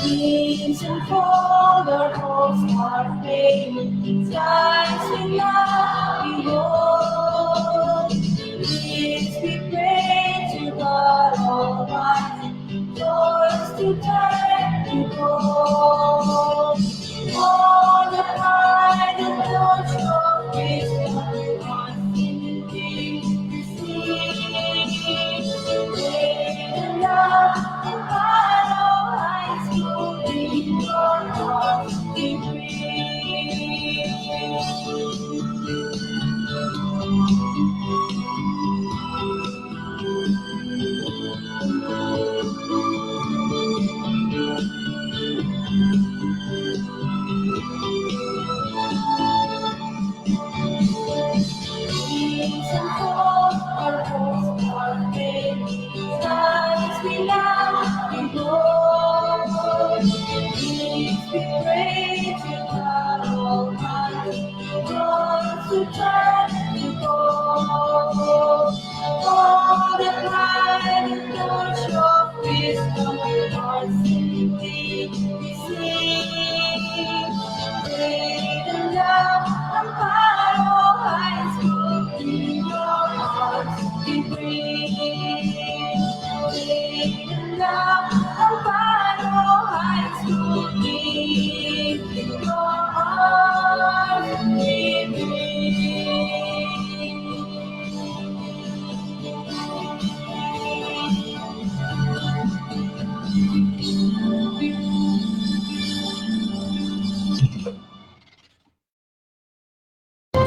Dreams unfold, our hopes are fading, skies will not behold. Please we pray to God Almighty, doors to turn to gold. On the high, the torch of wisdom, constantly receive. Great and love, the battle lies in your heart be free. Dreams unfold, our hopes are fading, skies will now behold. Please we pray to God Almighty, doors to turn to gold. For the light and torch of wisdom, our simply receive. Great and love, Amparo High School, in your hearts be free. Great and love, Amparo High School, in your hearts be free.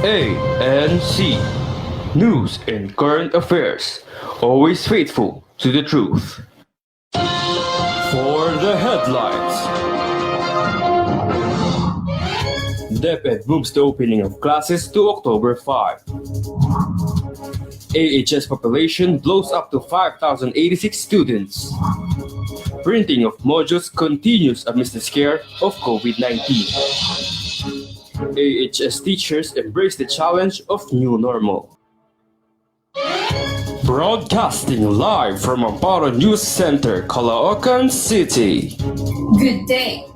ANC News and Current Affairs, always faithful to the truth. For the headlines, DepEd moves the opening of classes to October 5. AHS population blows up to 5,086 students. Printing of modules continues amidst the scare of COVID-19. AHS teachers embrace the challenge of new normal. Broadcasting live from Amparo News Center, Caloocan City. Good day.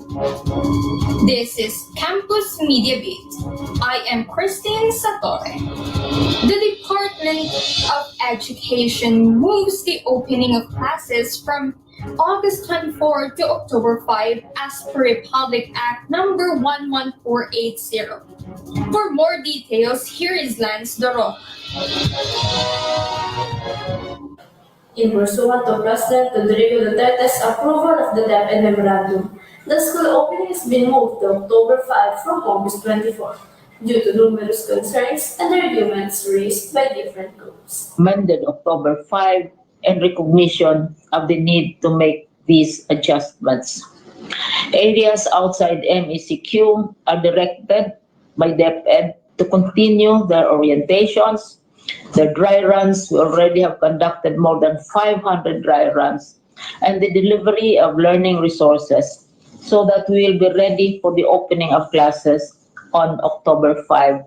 This is Campus Media Beat. I am Christine Satore. The Department of Education moves the opening of classes from August 24 to October 5 as per Republic Act number 11480. For more details, here is Lance Doro. In pursuant to President Rodrigo Duterte's approval of the DepEd Memorandum, the school opening has been moved to October 5 from August 24. due to numerous concerns and arguments raised by different groups. Amended October 5 and recognition of the need to make these adjustments. Areas outside MECQ are directed by DepEd to continue their orientations, their dry runs. We already have conducted more than 500 dry runs, and the delivery of learning resources so that we will be ready for the opening of classes on October 5.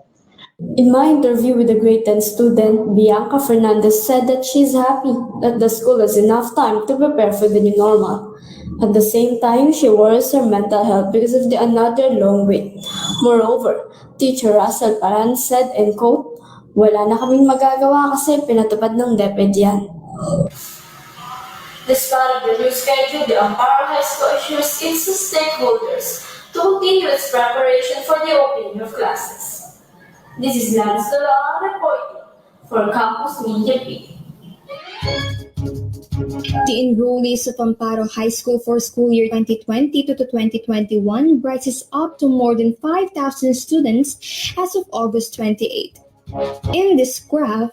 In my interview with a grade 10 student, Bianca Fernandez said that she's happy that the school has enough time to prepare for the new normal. At the same time, she worries her mental health because of the another long wait. Moreover, teacher Russell Paran said, and quote, "Wala na kaming magagawa kasi pinatupad ng DepEd yan." Despite the new schedule, the Amparo High School assures its stakeholders to continue its preparation for the opening of classes. This is Lance Dolan reporting for Campus Media Beat. The enrollees of Amparo High School for school year 2020 to 2021 rises up to more than 5,000 students as of August 28. In this graph,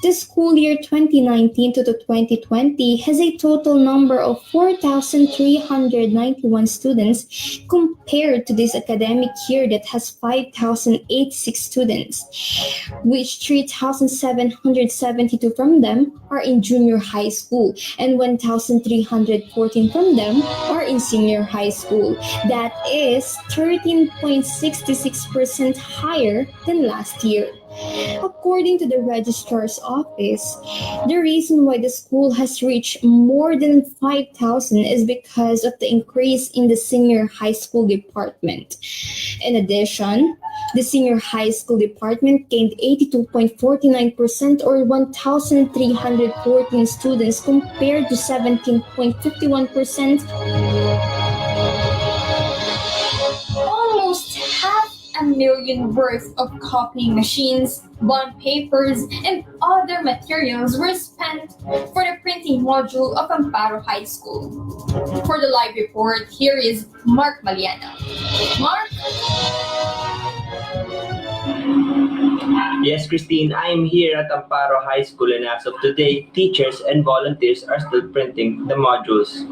the school year 2019 to 2020 has a total number of 4,391 students compared to this academic year that has 5,086 students, which 3,772 from them are in junior high school and 1,314 from them are in senior high school. That is 13.66% higher than last year. According to the registrar's office, the reason why the school has reached more than 5,000 is because of the increase in the senior high school department. In addition, the senior high school department gained 82.49% or 1,314 students compared to 17.51%. Almost half a million worth of copying machines, bond papers, and other materials were spent for the printing module of Amparo High School. For the live report, here is Mark Maliana. Mark? Yes, Christine, I am here at Amparo High School, and as of today, teachers and volunteers are still printing the modules.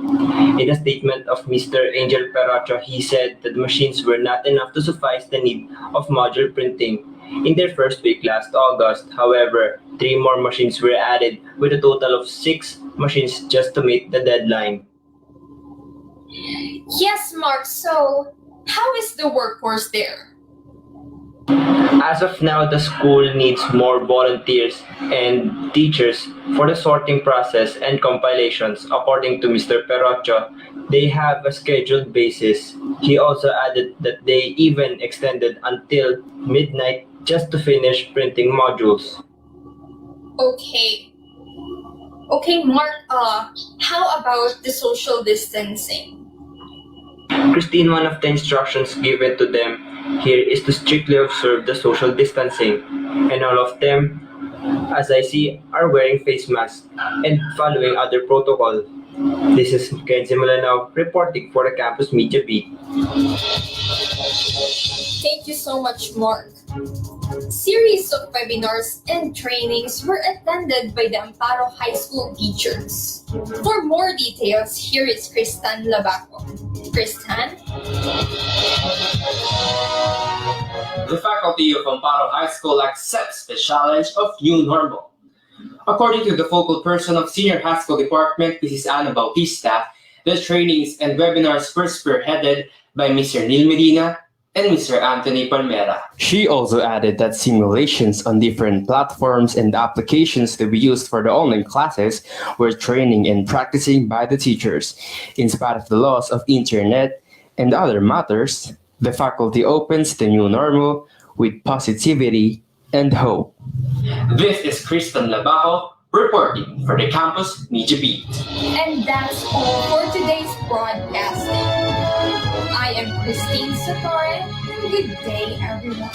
In a statement of Mr. Angel Perocho, he said that the machines were not enough to suffice the need of module printing. In their first week last August, however, 3 more machines were added with a total of 6 machines just to meet the deadline. Yes, Mark, so how is the workforce there? As of now, the school needs more volunteers and teachers for the sorting process and compilations. According to Mr. Perocho, they have a scheduled basis. He also added that they even extended until midnight just to finish printing modules. Okay, Mark, how about the social distancing? Christine, one of the instructions given to them here is to strictly observe the social distancing, and all of them, as I see, are wearing face masks and following other protocol. This is Kenzie Malanao reporting for the Campus Media Beat. Thank you so much, Mark. Series of webinars and trainings were attended by the Amparo High School teachers. For more details, here is Kristan Labaco. Kristan? The faculty of Amparo High School accepts the challenge of new normal. According to the focal person of Senior High School Department, Mrs. Ana Bautista, the trainings and webinars were spearheaded by Mr. Neil Medina and Mr. Anthony Palmera. She also added that simulations on different platforms and applications to be used for the online classes were training and practicing by the teachers. In spite of the loss of internet and other matters, the faculty opens the new normal with positivity and hope. This is Kristen Labajo reporting for the Campus Media Beat. And that's all for today's broadcasting. I am Christine Satore, and good day, everyone.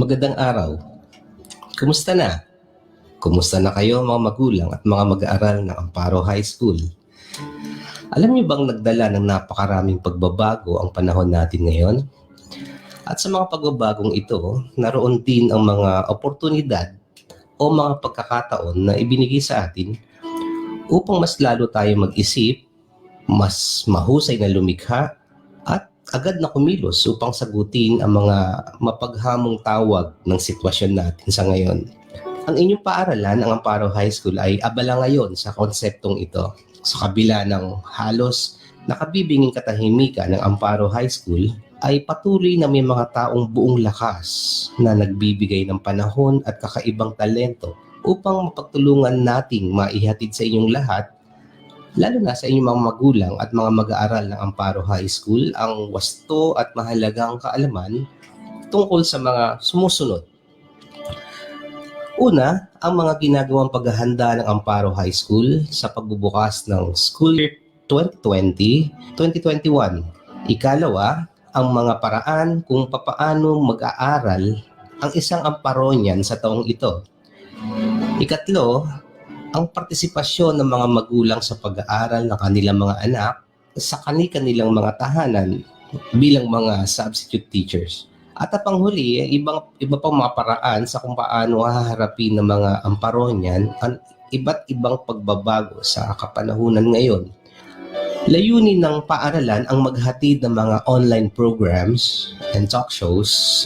Magandang araw. Kumusta na? Kumusta na kayo mga magulang at mga mag-aaral ng Amparo High School? Alam niyo bang nagdala ng napakaraming pagbabago ang panahon natin ngayon? At sa mga pagbabagong ito, naroon din ang mga oportunidad o mga pagkakataon na ibinigay sa atin upang mas lalo tayo mag-isip, mas mahusay na lumikha, at agad na kumilos upang sagutin ang mga mapaghamong tawag ng sitwasyon natin sa ngayon. Ang inyong paaralan, ang Amparo High School, ay abala ngayon sa konseptong ito. Sa kabila ng halos nakabibinging katahimikan ng Amparo High School, ay patuloy na may mga taong buong lakas na nagbibigay ng panahon at kakaibang talento upang mapagtulungan nating maihatid sa inyong lahat, lalo na sa inyong mga magulang at mga mag-aaral ng Amparo High School, ang wasto at mahalagang kaalaman tungkol sa mga sumusunod. Una, ang mga ginagawang paghahanda ng Amparo High School sa pagbubukas ng School Year 2020-2021. Ikalawa, ang mga paraan kung papaano mag-aaral ang isang Amparonian sa taong ito. Ikatlo, ang partisipasyon ng mga magulang sa pag-aaral ng kanilang mga anak sa kanilang mga tahanan bilang mga substitute teachers. At ang panghuli, iba pang mga paraan sa kung paano haharapin ng mga Amparonian ang iba't ibang pagbabago sa kapanahunan ngayon. Layunin ng paaralan ang maghatid ng mga online programs and talk shows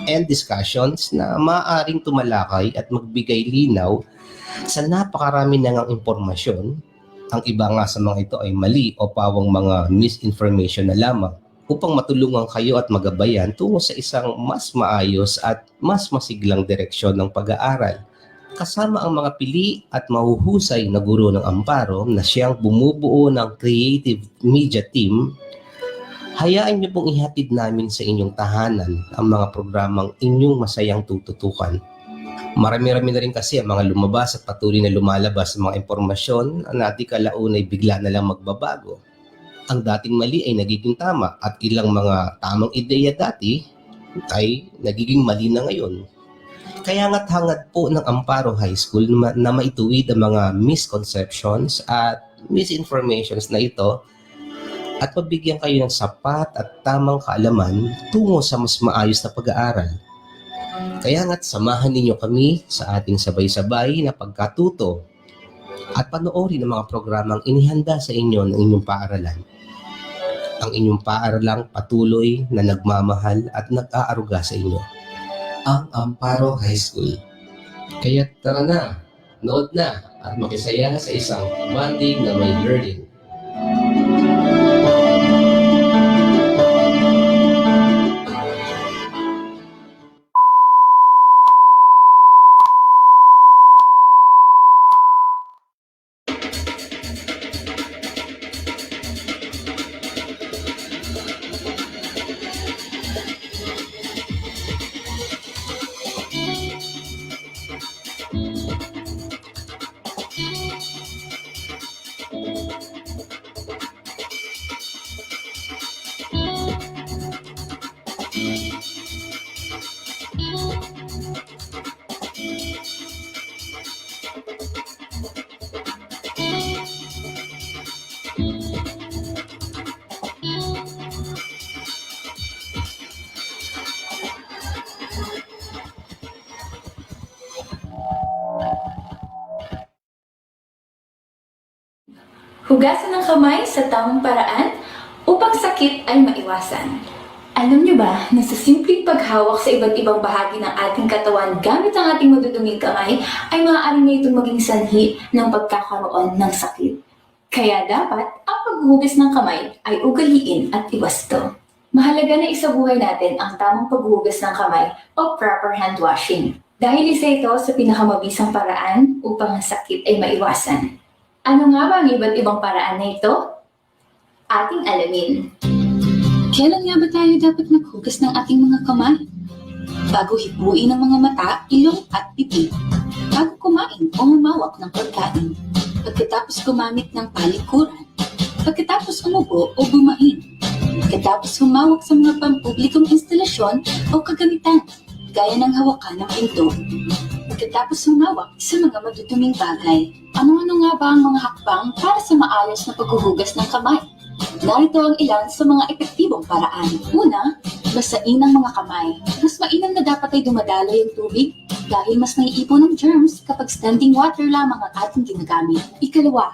and discussions na maaaring tumalakay at magbigay linaw sa napakarami ng impormasyon. Ang iba nga sa mga ito ay mali o pawang mga misinformation na lamang, upang matulungan kayo at magabayan tungo sa isang mas maayos at mas masiglang direksyon ng pag-aaral. Kasama ang mga pili at mahuhusay na guro ng Amparo na siyang bumubuo ng creative media team, hayaan niyo pong ihatid namin sa inyong tahanan ang mga programang inyong masayang tututukan. Marami-rami na rin kasi ang mga lumabas at patuloy na lumalabas sa mga impormasyon na di kalaunay bigla na lang magbabago. Ang dating mali ay nagiging tama at ilang mga tamang ideya dati ay nagiging mali na ngayon. Kaya nga't hangad po ng Amparo High School na maituwid ang mga misconceptions at misinformations na ito at mabigyan kayo ng sapat at tamang kaalaman tungo sa mas maayos na pag-aaral. Kaya nga't samahan ninyo kami sa ating sabay-sabay na pagkatuto at panoorin ang mga programang inihanda sa inyo ng inyong paaralan. Ang inyong paaralang patuloy na nagmamahal at nag-aaruga sa inyo, ang Amparo High School. Kaya tara na, nood na at makisaya sa isang bonding na may learning. Hugasan ng kamay sa tamang paraan upang sakit ay maiwasan. Alam niyo ba na sa simpleng paghawak sa iba't ibang bahagi ng ating katawan gamit ang ating maduduming kamay ay maaari na itong maging sanhi ng pagkakaroon ng sakit. Kaya dapat ang paghuhugas ng kamay ay ugaliin at iwasto. Mahalaga na isabuhay natin ang tamang paghuhugas ng kamay o proper hand washing. Dahil isa ito sa pinakamabisang paraan upang ang sakit ay maiwasan. Ano nga ba ang iba't ibang paraan na ito? Ating alamin. Kailan nga ba tayo dapat maghugas ng ating mga kamay? Bago hipuin ang mga mata, ilong at pipi. Bago kumain o humawak ng pagkain. Pagkatapos gumamit ng palikuran. Pagkatapos umupo o bumahin. Pagkatapos humawak sa mga pampublikong instalasyon o kagamitan. gaya ng hawakan ng pinto. Pagkatapos humawak sa mga maduduming bagay, ano-ano nga ba ang mga hakbang para sa maayos na paghuhugas ng kamay? Narito ang ilan sa mga epektibong paraan. Una, basain ang mga kamay. Mas mainam na dapat ay dumadaloy ang tubig dahil mas maiipon ng germs kapag standing water lamang ang ating ginagamit. Ikalawa,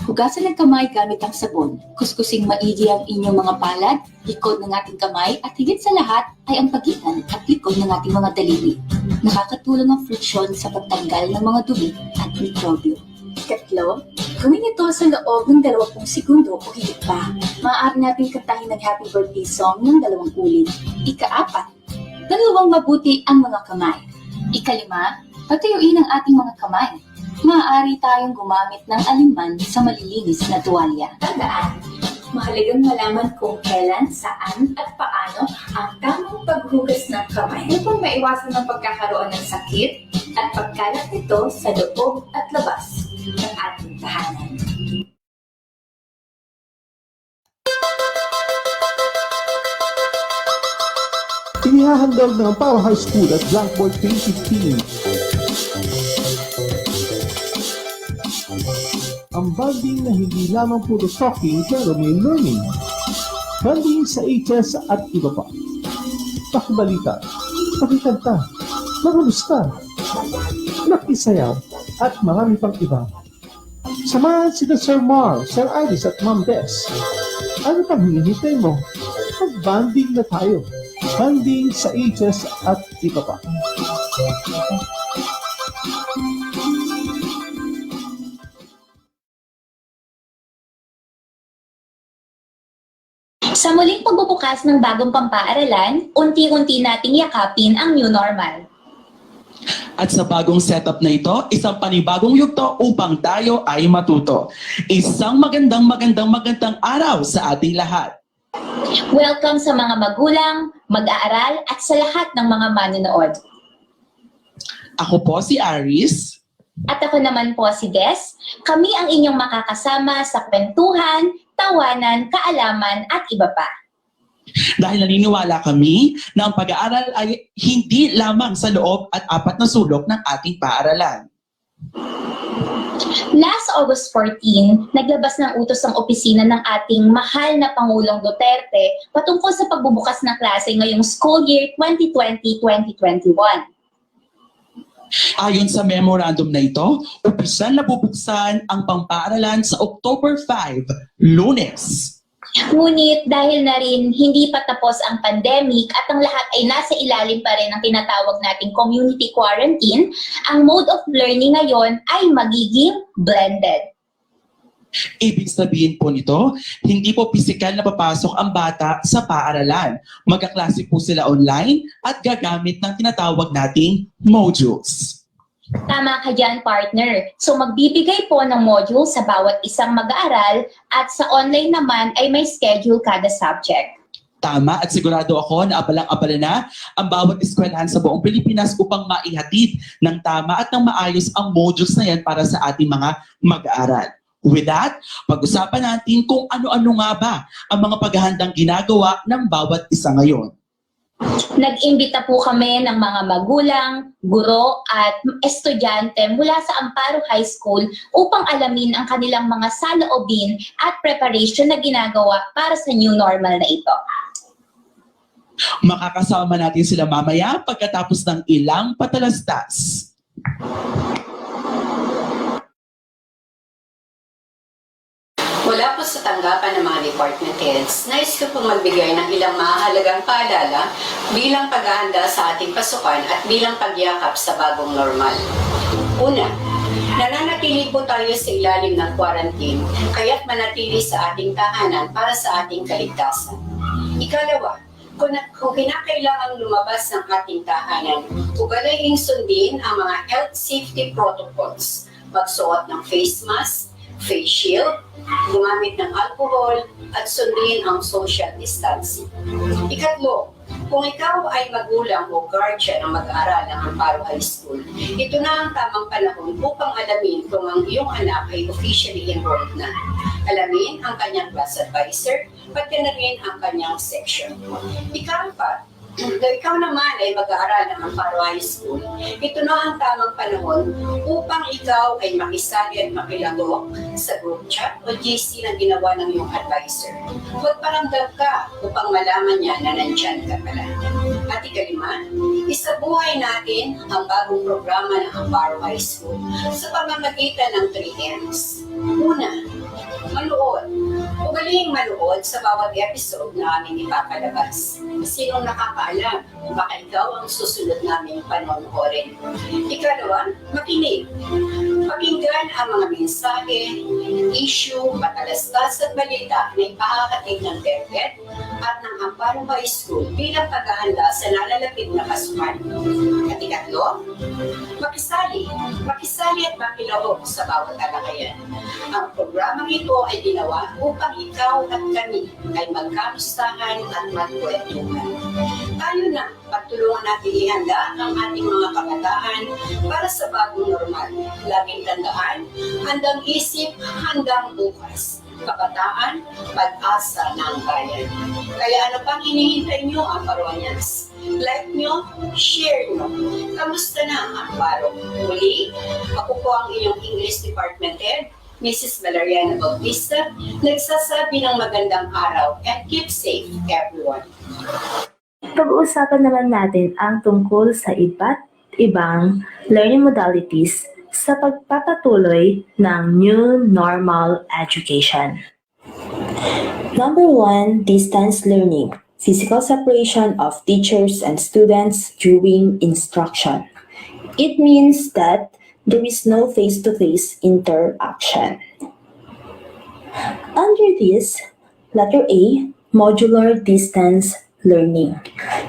hugasan ng kamay gamit ang sabon. Kuskusing maigi ang inyong mga palad, likod ng ating kamay, at higit sa lahat ay ang pagitan at likod ng ating mga daliri. Nakakatulong ang friksyon sa pagtanggal ng mga dumi at mikrobyo. Ikatlo, gawin ito sa loob ng 20 segundo o higit pa. Maaari natin kantahin ng happy birthday song ng 2 ulit. Ika-4, dalawang mabuti ang mga kamay. Ika-5, patuyuin ang ating mga kamay. Maaari tayong gumamit ng alinman sa malilinis na tuwalya. Tandaan, mahalagang malaman kung kailan, saan, at paano ang tamang paghugas ng kamay upang maiwasan ang pagkakaroon ng sakit at pagkalat nito sa loob at labas ng ating tahanan. Inihahandog ng Amparo High School at Blackboard 2015 ang bonding na hindi lamang puro talking pero may learning. Bonding sa HS at iba pa. Pakibalita, pakikanta, magulusta, nakisayaw, at marami pang iba. Samahan sila Sir Mar, Sir Iris at Ma'am Bess. Ano pang hinihintay mo? Mag-bonding na tayo. Bonding sa HS at iba pa. Sa muling pagbubukas ng bagong pampaaralan, unti-unti nating yakapin ang new normal. At sa bagong setup na ito, isang panibagong yugto upang tayo ay matuto. Isang magandang araw sa ating lahat. Welcome sa mga magulang, mag-aaral at sa lahat ng mga manonood. Ako po si Aris. At ako naman po si Des. Kami ang inyong makakasama sa kwentuhan, tawanan, kaalaman at iba pa. Dahil naniniwala kami na ang pag-aaral ay hindi lamang sa loob at 4 na sulok ng ating paaralan. Last August 14, naglabas ng utos ang opisina ng ating mahal na Pangulong Duterte patungkol sa pagbubukas ng klase ngayong school year 2020-2021. Ayon sa memorandum na ito, opisyal na bubuksan ang pampaaralan sa October 5, Lunes. Ngunit dahil na rin hindi pa tapos ang pandemic at ang lahat ay nasa ilalim pa rin ng tinatawag nating community quarantine, ang mode of learning ngayon ay magiging blended. Ibig sabihin po nito, hindi po pisikal na papasok ang bata sa paaralan. Magkaklase po sila online at gagamit ng tinatawag nating modules. Tama ka dyan, partner. So magbibigay po ng module sa bawat isang mag-aaral at sa online naman ay may schedule kada subject. Tama, at sigurado ako na abalang-abala na ang bawat eskwelahan sa buong Pilipinas upang maihatid ng tama at ng maayos ang modules na yan para sa ating mga mag-aaral. With that, pag-usapan natin kung ano-ano nga ba ang mga paghahandang ginagawa ng bawat isa ngayon. Nag-imbita po kami ng mga magulang, guro at estudyante mula sa Amparo High School upang alamin ang kanilang mga saloobin at preparation na ginagawa para sa new normal na ito. Makakasama natin sila mamaya pagkatapos ng ilang patalastas. Mula po sa tanggapan ng mga department heads, nais ko pong magbigay ng ilang mahalagang paalala bilang paghahanda sa ating pasukan at bilang pagyakap sa bagong normal. Una, nananatili po tayo sa ilalim ng quarantine, kaya't manatili sa ating tahanan para sa ating kaligtasan. Ikalawa, kung kinakailangang lumabas ng ating tahanan, ugalayin sundin ang mga health safety protocols, magsuot ng face mask, face shield, gumamit ng alcohol, at sundin ang social distancing. Ikatlo, kung ikaw ay magulang o guardian ng mag-aaral ng Amparo High School, ito na ang tamang panahon upang alamin kung ang iyong anak ay officially enrolled na. Alamin ang kanyang class advisor, pati na rin ang kanyang section. Ika-4, Kung ikaw naman ay mag-aaral ng Amparo High School, ito na ang tamang panahon upang ikaw ay makisali at makilahok sa group chat o GC na ginawa ng iyong advisor. Magparamdam ka upang malaman niya na nandyan ka pala. At ikalima, isabuhay natin ang bagong programa ng Amparo High School sa pamamagitan ng 3 M's. Una, manood. Ugaling manood sa bawat episode na aming ipapalabas. Sinong nakakaalam, baka ikaw ang susunod namin panonoorin. Ikalawa, makinig. Pakinggan ang mga mensahe, issue, patalastas at balita na ipahakatid ng DepEd at ng Amparo High School bilang paghahanda sa nalalapit na pasukan. At ikatlo, makisali at makilahok sa bawat talakayan. Ang programang ito ay ginawa upang ikaw at kami ay magkamustahan at magkwentuhan. Tayo na, pagtulungan natin ihanda ang ating mga kabataan para sa bagong normal. Laging tandaan, handang isip, handang bukas. Kabataan, pag-asa ng bayan. Kaya ano pang hinihintay nyo, Amparoanyans? Like nyo, share nyo. Kamusta na ang Amparo? Muli, ako po ang inyong English Department Head, Mrs. Valeriana Bautista, nagsasabi ng magandang araw and keep safe, everyone. Pag-uusapan naman natin ang tungkol sa iba't ibang learning modalities sa pagpapatuloy ng new normal education. Number 1, distance learning. Physical separation of teachers and students during instruction. It means that there is no face-to-face interaction. Under this, letter A, modular distance learning.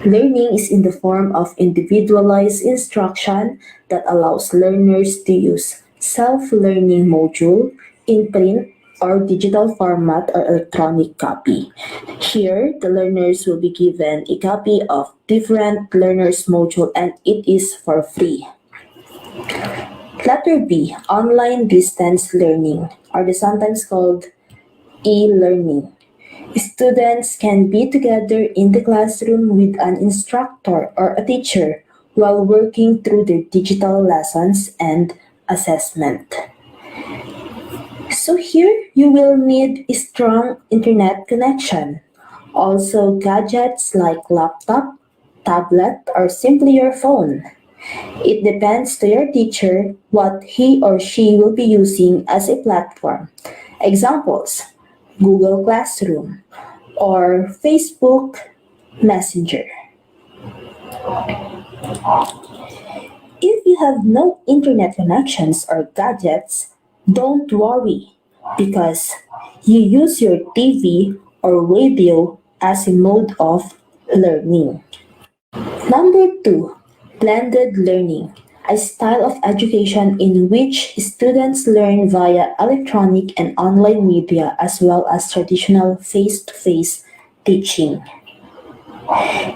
Learning is in the form of individualized instruction that allows learners to use self-learning module in print or digital format or electronic copy. Here, the learners will be given a copy of different learners module and it is for free. Letter B, online distance learning, or sometimes called e-learning. Students can be together in the classroom with an instructor or a teacher while working through their digital lessons and assessment. So here, you will need a strong internet connection. Also, gadgets like laptop, tablet, or simply your phone. It depends to your teacher what he or she will be using as a platform. Examples, Google Classroom or Facebook Messenger. If you have no internet connections or gadgets, don't worry because you use your TV or radio as a mode of learning. Number 2, blended learning, a style of education in which students learn via electronic and online media as well as traditional face-to-face teaching.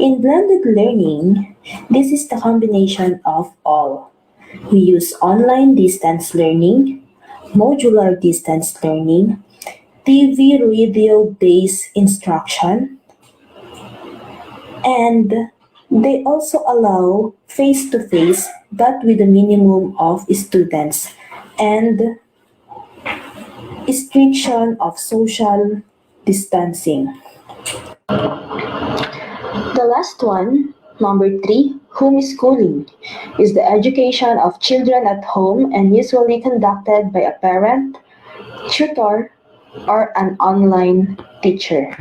In blended learning, this is the combination of all. We use online distance learning, modular distance learning, TV radio-based instruction, and they also allow face-to-face but with a minimum of students and restriction of social distancing. The last one, number 3, homeschooling, is the education of children at home and usually conducted by a parent, tutor, or an online teacher.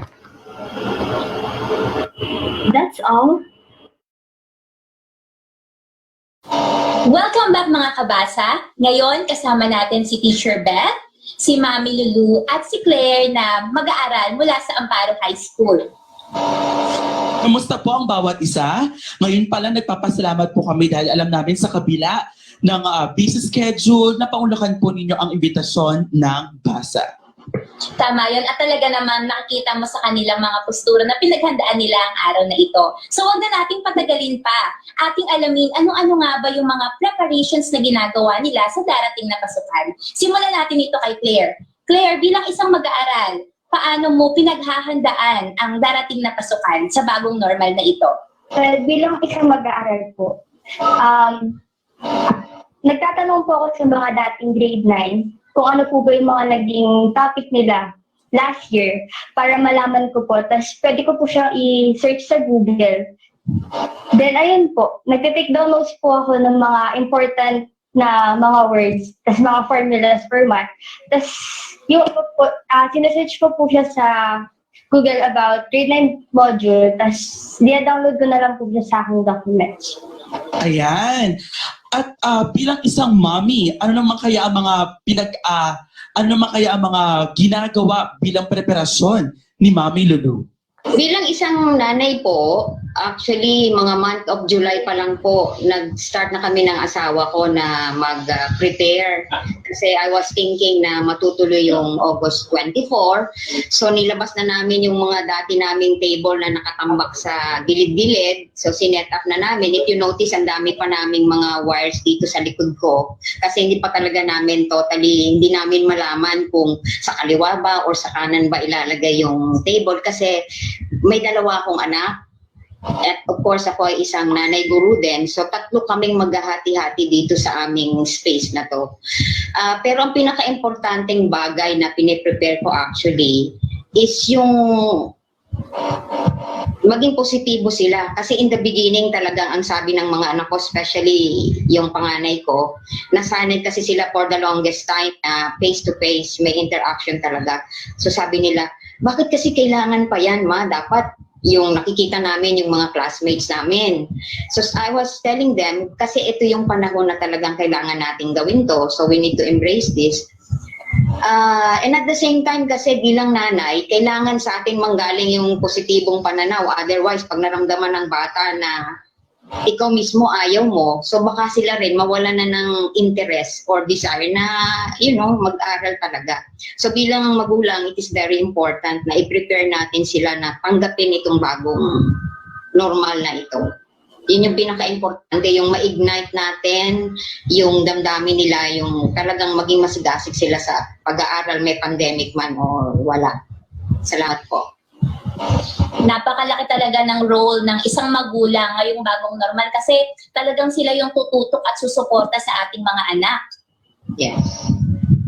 That's all. Welcome back mga kabasa! Ngayon kasama natin si Teacher Beth, si Mami Lulu at si Claire na mag-aaral mula sa Amparo High School. Kumusta po ang bawat isa? Ngayon pala nagpapasalamat po kami dahil alam namin sa kabila ng busy schedule na paunlakan po ninyo ang imbitasyon ng basa. Tama yun. At talaga naman nakikita mo sa kanilang mga postura na pinaghandaan nila ang araw na ito. So huwag na nating patagalin pa. Ating alamin ano-ano nga ba yung mga preparations na ginagawa nila sa darating na pasukan. Simulan natin ito kay Claire. Claire, bilang isang mag-aaral, paano mo pinaghahandaan ang darating na pasukan sa bagong normal na ito? Well, bilang isang mag-aaral po, nagtatanong po ako sa mga dating grade 9 kung ano po ba yung mga naging topic nila last year para malaman ko po. Tapos pwede ko po siya i-search sa Google. Then ayun po, nagtitake down notes po ako ng mga important na mga words, tapos mga formulas per month. Tapos yung po, sinesearch ko po siya sa Google about grade 9 module, tapos download ko na lang po siya sa aking documents. Ayan. At bilang isang mommy, ano naman kaya ang mga ginagawa bilang preparasyon ni Mami Lulu? Bilang isang nanay po, actually mga month of July pa lang po, nag-start na kami ng asawa ko na mag-prepare. Kasi I was thinking na matutuloy yung August 24. So nilabas na namin yung mga dati naming table na nakatambak sa gilid-gilid. So sinet up na namin. If you notice, ang dami pa naming mga wires dito sa likod ko. Kasi hindi pa talaga namin hindi namin malaman kung sa kaliwa ba or sa kanan ba ilalagay yung table. Kasi may dalawa akong anak. At of course, ako ay isang nanay guru din. So, 3 kaming maghahati-hati dito sa aming space na to. Pero ang pinaka-importanting bagay na piniprepare ko actually is yung maging positibo sila. Kasi in the beginning talagang ang sabi ng mga anak ko, especially yung panganay ko, nasanay kasi sila for the longest time na face-to-face, may interaction talaga. So sabi nila, bakit kasi kailangan pa yan, ma? Dapat yung nakikita namin yung mga classmates namin. So I was telling them, kasi ito yung panahon na talagang kailangan natin gawin to. So we need to embrace this. And at the same time kasi bilang nanay, kailangan sa atin manggaling yung positibong pananaw. Otherwise, pag naramdaman ng bata na ikaw mismo ayaw mo, so baka sila rin mawala na ng interest or desire na, mag-aral talaga. So bilang magulang, it is very important na i-prepare natin sila na tanggapin itong bagong normal na ito. Yun yung pinaka-importante, yung ma-ignite natin, yung damdamin nila, yung talagang maging masigasig sila sa pag-aaral, may pandemic man o wala. Salamat po. Napakalaki talaga ng role ng isang magulang ngayong bagong normal kasi talagang sila yung tututok at susuporta sa ating mga anak. Yes.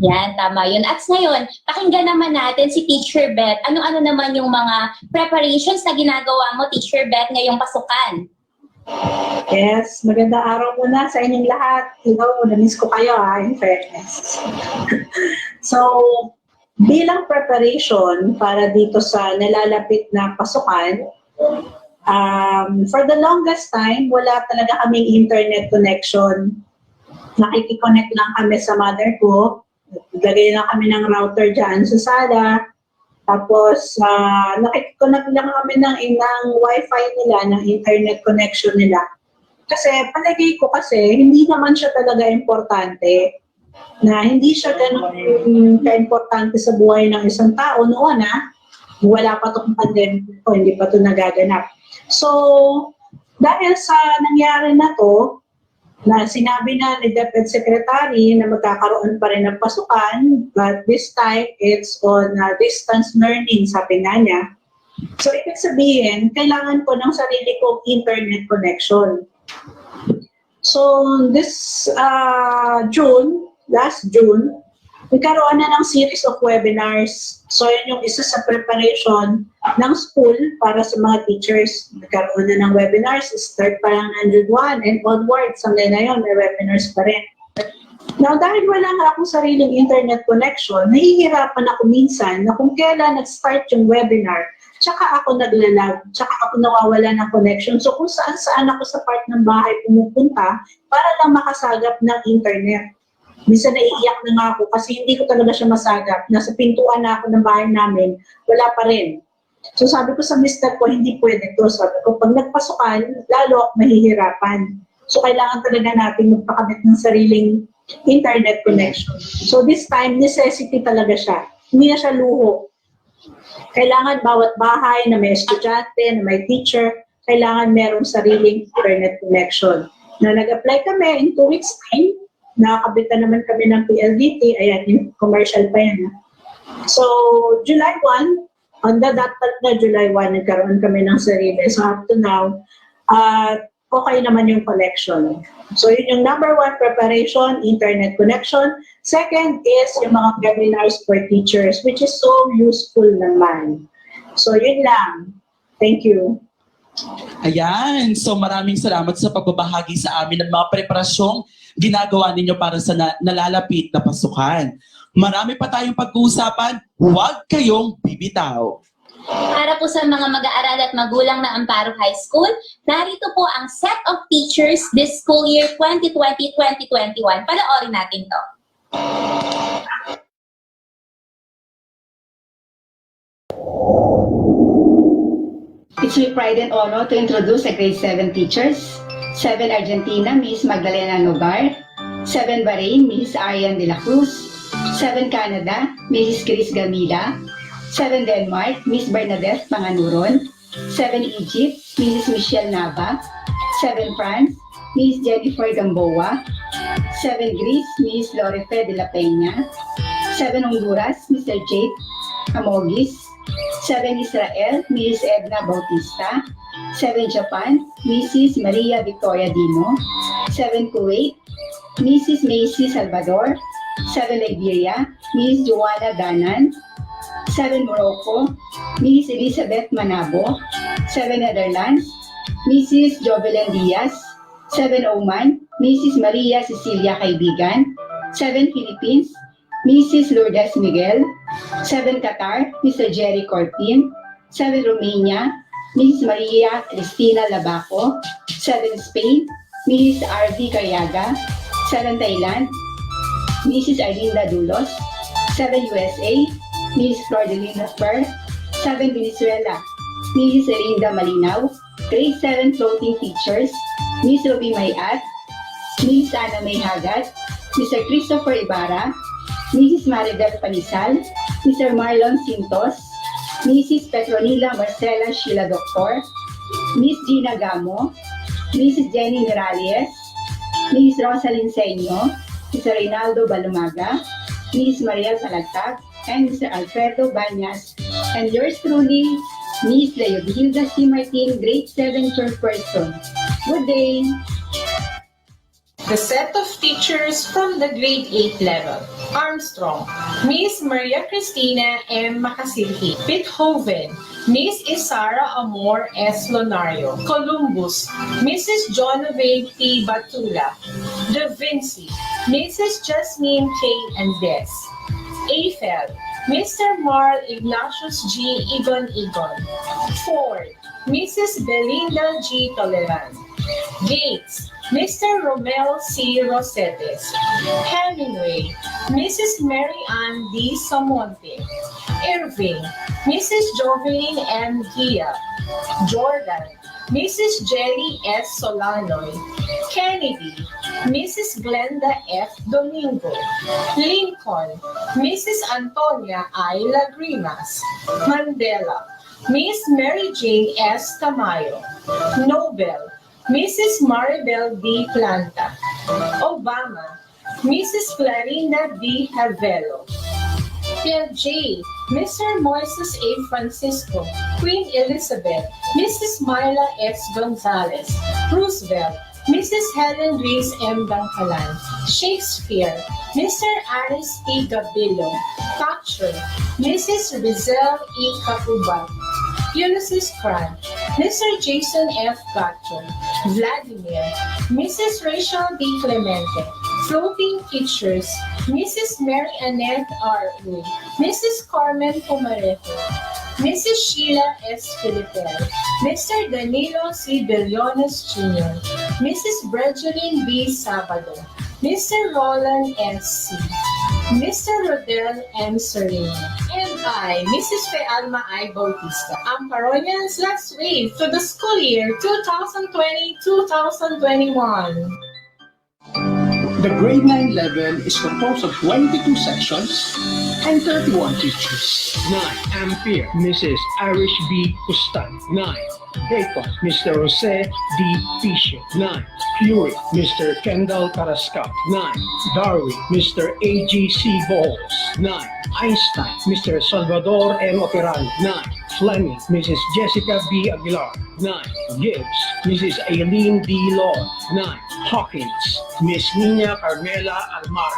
Yan, tama yun. At ngayon, pakinggan naman natin si Teacher Beth. Ano-ano naman yung mga preparations na ginagawa mo, Teacher Beth, ngayong pasukan? Yes, magandang araw muna sa inyong lahat. Na-miss ko kayo in fairness. So, bilang preparation para dito sa nalalapit na pasukan, for the longest time, wala talaga kaming internet connection. Nakikiconnect lang kami sa mother ko. Lagay lang kami ng router dyan sa sala. Tapos, nakikiconnect lang kami ng wifi nila, ng internet connection nila. Kasi, palagay ko kasi, hindi naman siya talaga importante. Na hindi siya ganun ka-importante sa buhay ng isang tao noon wala pa itong pandemic o hindi pa ito nagaganap. So, dahil sa nangyari na to, na sinabi na ni DepEd Secretary na magkakaroon pa rin ng pasukan, but this time it's on distance learning, sabi nga niya. So, ibig sabihin, kailangan ko ng sarili kong internet connection. So, this last June, nagkaroon na ng series of webinars. So, yun yung isa sa preparation ng school para sa mga teachers. Nagkaroon na ng webinars, start pa lang 101 and onwards. Hanggang na yun, may webinars pa rin. Now, dahil wala nga akong sariling internet connection, nahihirapan ako minsan na kung kailan nag-start yung webinar, tsaka ako naglalag, tsaka ako nawawala ng connection. So, kung saan-saan ako sa part ng bahay pumupunta para lang makasagap ng internet. Minsan naiiyak na nga ako kasi hindi ko talaga siya masagap. Nasa pintuan na ako ng bahay namin, wala pa rin. So sabi ko sa mister ko, hindi pwede to. Sabi ko, pag nagpasukan, lalo ako mahihirapan. So kailangan talaga natin magpakamit ng sariling internet connection. So this time, necessity talaga siya. Hindi na siya luho. Kailangan bawat bahay na may estudyante, na may teacher, kailangan merong sariling internet connection. Na nag-apply kami in 2 weeks time, nakakabitan naman kami ng PLDT, ayan, commercial pa yan. So, July 1, on the dot na July 1, nagkaroon kami ng sarili. So, up to now, at okay naman yung connection. So yun yung number 1 preparation, internet connection. Second is yung mga webinars for teachers, which is so useful naman. So yun lang. Thank you. Ayan, so maraming salamat sa pagbabahagi sa amin ng mga preparasyong ginagawa ninyo para sa nalalapit na pasukan. Marami pa tayong pag-uusapan, huwag kayong bibitaw. Para po sa mga mag-aaral at magulang ng Amparo High School, narito po ang set of teachers this school year 2020-2021. Panoorin natin to. It's my pride and honor to introduce the grade 7 teachers. 7 Argentina, Miss Magdalena Nogar. 7 Bahrain, Miss Ariane de la Cruz. 7 Canada, Mrs. Chris Gamila. 7 Denmark, Miss Bernadette Panganuron. 7 Egypt, Mrs. Michelle Nava. 7 France, Miss Jennifer Gamboa. 7 Greece, Miss Lorefe de la Peña. 7 Honduras, Mr. Jade Amogis. 7 Israel, Miss Edna Bautista. 7 Japan, Mrs. Maria Victoria Dino. 7 Kuwait, Mrs. Macy Salvador. 7 Liberia, Miss Joanna Danan. 7 Morocco, Miss Elizabeth Manabo. 7 Netherlands, Mrs. Jovelyn Diaz. 7 Oman, Mrs. Maria Cecilia Kaibigan. 7 Philippines, Mrs. Lourdes Miguel. 7 Qatar, Mr. Jerry Cortin. 7 Romania, Mrs. Maria Cristina Labaco. 7 Spain, Mrs. R.V. Carriaga. 7 Thailand, Mrs. Arlinda Dulos. 7 USA, Mrs. Flordelina Fer. 7 Venezuela, Mrs. Erinda Malinaw. Grade 7 floating teachers, Miss Ruby Mayat, Miss Ana May Hagat, Mr. Christopher Ibarra, Mrs. Maribel Panisal, Mr. Marlon Sintos, Mrs. Petronila Marcela Sheila Doctor, Miss Gina Gamo, Mrs. Jenny Miralles, Miss Rosalyn Senyo, Mr. Reynaldo Balumaga, Miss Mariel Palagtag, and Mr. Alfredo Banyas, and yours truly, Miss Leobilda C. Martin, Grade 7 Chairperson. Good day! The set of teachers from the grade 8 level. Armstrong, Miss Maria Cristina M. Macasilhi. Pithoven, Miss Isara Amor S. Lonario. Columbus, Mrs. Jonovade T. Batula. Da Vinci, Mrs. Jasmine K. Andes. Eiffel, Mr. Marl Ignatius G. Igon. Ford, Mrs. Belinda G. Toleran. Gates, Mr. Romel C. Rosetes. Hemingway, Mrs. Mary Ann D. Samonte. Irving, Mrs. Jovelyn M. Gia. Jordan, Mrs. Jelly S. Solanoy. Kennedy, Mrs. Glenda F. Domingo. Lincoln, Mrs. Antonia I. Lagrimas. Mandela, Miss Mary Jane S. Tamayo. Nobel, Mrs. Maribel D. Planta. Obama, Mrs. Clarinda D. Havelo. PLJ, Mr. Moises A. Francisco. Queen Elizabeth, Mrs. Myla S. Gonzalez. Roosevelt, Mrs. Helen Rees M. Dangkalan. Shakespeare, Mr. Aris P. Gabillo. Thatcher, Mrs. Rizel E. Kapuban. Ulysses Grant, Mr. Jason F. Gatchon. Vladimir, Mrs. Rachel D. Clemente. Floating teachers, Mrs. Mary Annette R. Uy, Mrs. Carmen Pumarejo, Mrs. Sheila S. Filipel, Mr. Danilo C. Bellones Jr., Mrs. Bregeline B. Sabado, Mr. Roland S. C., Mr. Rodel M. Serena, and I, Mrs. Fe Alma I. Bautista, Amparonians last wave to the school year 2020-2021. The grade 9 level is composed of 22 sections and 31 teachers. 9. Ampere, Mrs. Irish B. Pustan. 9. Bacon, Mr. Jose D. Fisher. 9. Fury, Mr. Kendall Carrascal. 9. Darwin, Mr. A.G.C. Bowles. 9. Einstein, Mr. Salvador M. Operan. 9. Fleming, Mrs. Jessica B. Aguilar. 9. Gibbs, Mrs. Aileen D. Lord. 9. Hawkins, Miss Nina Carmela Almar.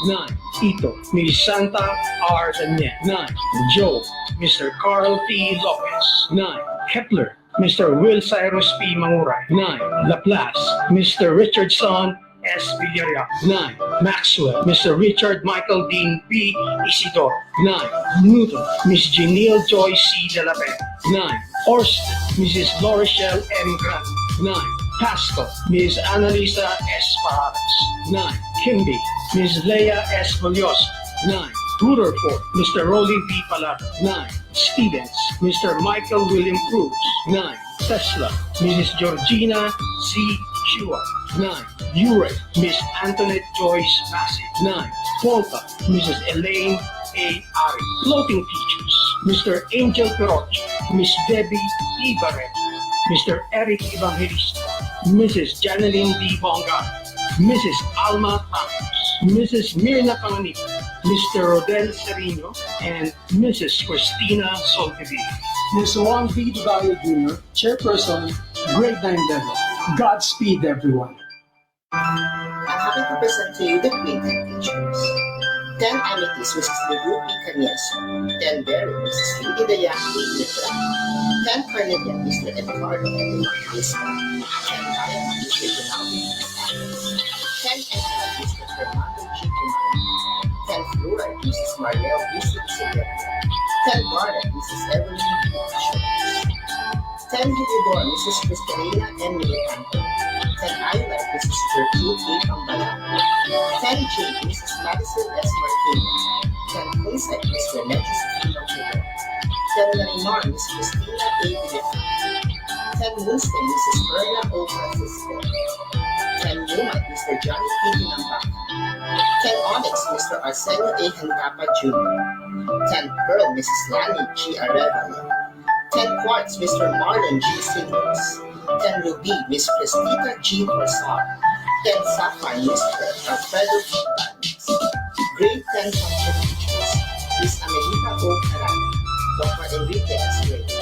9. Ito, Miss Santa R. Daniel. 9. Joe, Mr. Carl T. Lopez. 9. Kepler, Mr. Will Cyrus P. Manguray. 9. Laplace, Mr. Richardson S. Villarreal. 9. Maxwell, Mr. Richard Michael Dean P. Isidoro. 9. Newton, Miss Janelle Joy C. De La Pena. 9. Orst, Mrs. Lorishelle M. Grant. 9. Pascal, Ms. Annalisa S. Pajares. 9. Kimby, Ms. Leia S. Bolioso. 9. Rutherford, Mr. Rolly V. Palaro. 9. Stevens, Mr. Michael William Cruz. 9. Tesla, Mrs. Georgina C. Chua. 9. Urey, Miss Antoinette Joyce Massey. 9. Volta, Mrs. Elaine A. Ari. Floating teachers, Mr. Angel Perocho, Miss Debbie E. Barret, Mr. Eric Evangelista, Mrs. Janeline D. Bonga, Mrs. Alma Tamos, Mrs. Mirna Panganico, Mr. Rodel Serino, and Mrs. Christina Soltevilla. Ms. Juan B. Dugallo Jr., Chairperson, Grade 9 level. Godspeed, everyone. I'm happy to present to you the grade 10 teachers. 10 Amities, Mrs. Libu P. Canieso. 10 Berry, Mrs. Lady Dayan A. Litra. 10 Cornelia, Mr. Eduardo Edwin Vista. 10 Ryan, Mr. Ginaldo. 10 Angela, Mr. Fernando G. Kumar. 10 Flora, Mrs. Mariel Vista Isidro. 10 Garnet, Mrs. Evelyn B. Assurance. 10 Hididor, Mrs. Cristalina M. Milicanto. 10 Isla, Mrs. Gertrude A. Pambalan. 10 Jade, Mrs. Madison S. Martinez. 10 Quinset, Mr. Regis Filomeno. 10 Larinor, Miss Christina A. Villafran. 10 Winston, Mrs. Berna O. Francisco. 10 Newman, Mr. Johnny P. Dinambaka. 10 Onyx, Mr. Arsenio A. Handapa Jr. 10 Pearl, Mrs. Lani G. Arevalo. 10 Quartz, Mr. Marlon G. Singles. 10 Ruby, Miss Cristita G. Corsar. 10 Sapphire, Mr. Alfredo G. Banes. Grade 10 subject teachers, Miss Amelita O. Carana, Dr. Enrique S. Reyes,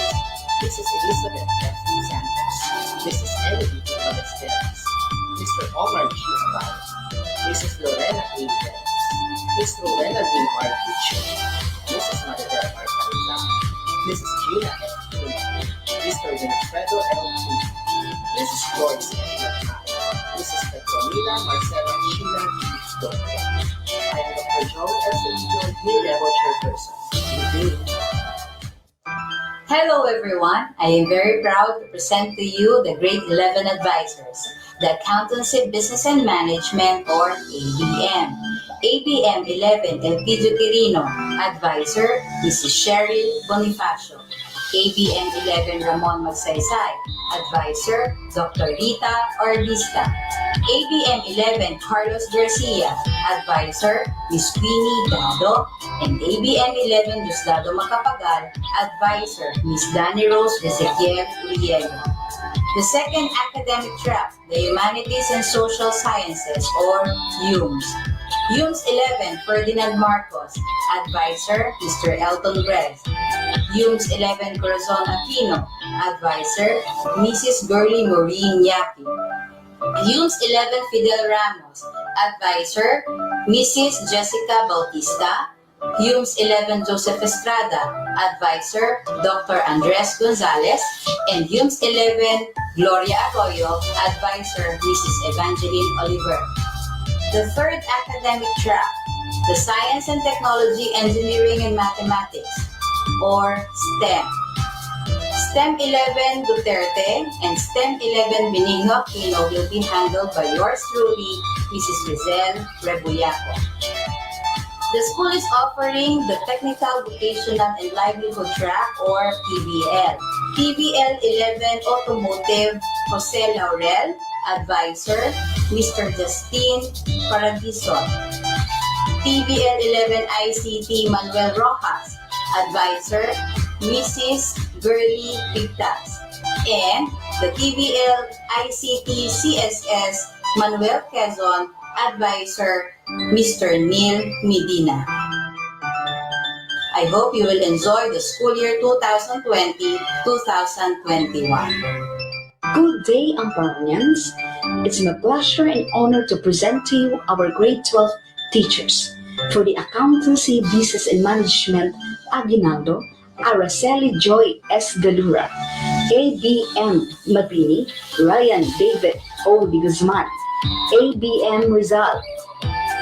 Mrs. Elizabeth F. Santos, Mrs. Emily E. Balesteras, Mr. Omar G. Abad, Mrs. Lorena A. Perez, Miss Rowena D. Marcuccio, Mrs. Madera Arcarizan, Mrs. Gina F. Tuna, Mr. Winfredo L. Tuna, Mrs. Joyce F. Lacan, Mrs. Petronila Marcela Sheila D. Stone. I am Dr. Joel S. Legion, mid-level chairperson. Hello everyone, I am very proud to present to you the Grade 11 Advisors, the Accountancy, Business and Management or ABM. ABM 11 Elpidio Quirino, Advisor Mrs. Sherry Bonifacio. ABM 11 Ramon Magsaysay, Advisor Dr. Rita Ordista. ABM 11 Carlos Garcia, Advisor Ms. Queenie Dado, and ABM 11 Diosdado Macapagal, Advisor Ms. Danny Rose Ezequiel Uriego. The second academic track, the Humanities and Social Sciences or HUMSS. HUMSS 11 Ferdinand Marcos, Advisor Mr. Elton Brez. HUMSS 11 Corazon Aquino, Advisor Mrs. Gurley Maureen Yaki. HUMSS 11 Fidel Ramos, Advisor Mrs. Jessica Bautista. HUMSS 11 Joseph Estrada, Advisor Dr. Andres Gonzalez. And HUMSS 11 Gloria Arroyo, Advisor Mrs. Evangeline Oliver. The third academic track, the Science and Technology, Engineering and Mathematics, or STEM. STEM 11 Duterte and STEM 11 Benigno Aquino will be handled by yours truly, Mrs. Rizel Rebuyaco. The school is offering the Technical, Vocational and Livelihood track or TVL. TVL 11 Automotive Jose Laurel, Advisor Mr. Justin Paradison. TVL 11 ICT Manuel Rojas, Advisor Mrs. Gurley Pigtas. And the TVL ICT CSS Manuel Quezon, Advisor Mr. Neil Medina. I hope you will enjoy the school year 2020-2021. Good day, Amparonians. It's my pleasure and honor to present to you our grade 12 teachers. For the Accountancy, Business and Management, Aguinaldo, Araceli Joy S. Galura, ABM Mabini, Ryan David O. De Guzman, ABM Rizal,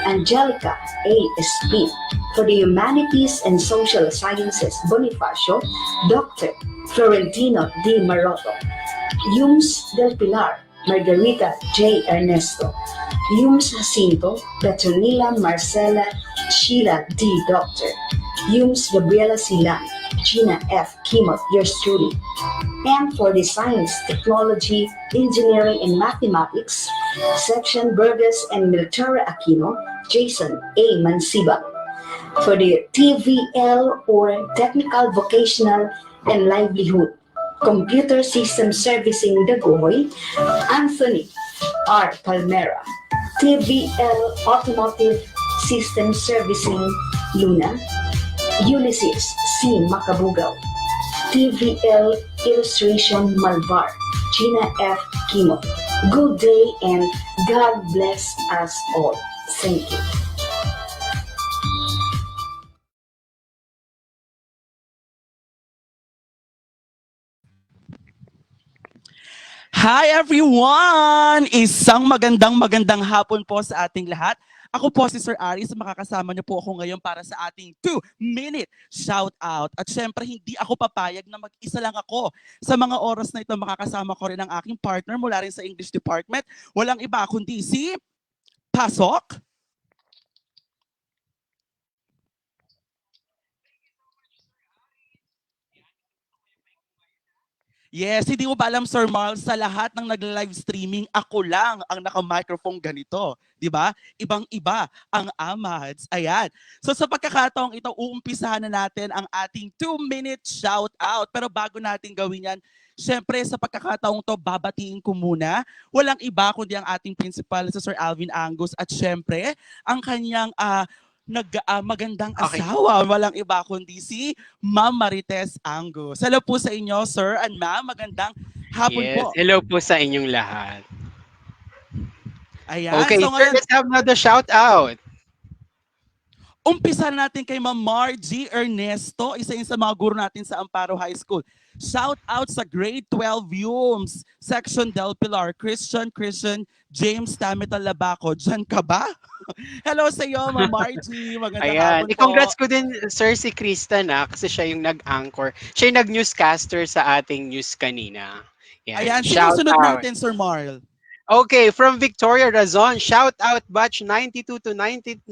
Angelica A. Espin. For the Humanities and Social Sciences, Bonifacio, Dr. Florentino D. Maroto, Yums del Pilar, Margarita J. Ernesto, Yums Jacinto, Petronila Marcela Sheila D. Doctor, Yums Gabriela Silan, Gina F. Kimot, yours truly. And for the Science, Technology, Engineering, and Mathematics, Section Burgess and Military Aquino, Jason A. Mansiba. For the TVL or Technical, Vocational, and Livelihood, Computer System Servicing Dagohoy, Anthony R. Palmera. TVL Automotive System Servicing Luna, Ulysses C. Macabugaw. TVL Illustration Malvar, Gina F. Kimo. Good day and God bless us all. Thank you. Hi everyone! Isang magandang hapon po sa ating lahat. Ako po si Sir Aris, makakasama niyo po ako ngayon para sa ating 2-minute shout out. At syempre hindi ako papayag na mag-isa lang ako. Sa mga oras na ito makakasama ko rin ang aking partner mula rin sa English Department. Walang iba kundi si Pasok. Yes, hindi mo ba alam, Sir Marl, sa lahat ng nag-live streaming, ako lang ang naka-microphone ganito. Di ba? Ibang-iba ang AMADS. Ayan. So sa pagkakataong ito, uumpisahan na natin ang ating 2-minute shout out. Pero bago natin gawin yan, syempre sa pagkakataong to, babatiin ko muna. Walang iba kundi ang ating principal, si Sir Alvin Angus. At syempre, ang kanyang magandang asawa. Walang iba kundi si Ma'am Marites Angus. Hello po sa inyo, Sir and Ma'am. Magandang hapon po. Hello po sa inyong lahat. Ayan. Okay, so sir, let's have another shout out. Umpisa natin kay Ma'am Margie Ernesto, isa yun sa mga guro natin sa Amparo High School. Shout out sa grade 12 Yums, Section Del Pilar, Christian, James Tamita Labaco. Diyan ka ba? Hello sa iyo, Ma'am Margie. Magandang hapon po. I-congrats ko din, sir, si Krista na kasi siya yung nag-anchor. Siya yung nag-newscaster sa ating news kanina. Ayan, sinusunod natin, Sir Marl. Okay, from Victoria Razon, shout out batch 92 to 1993.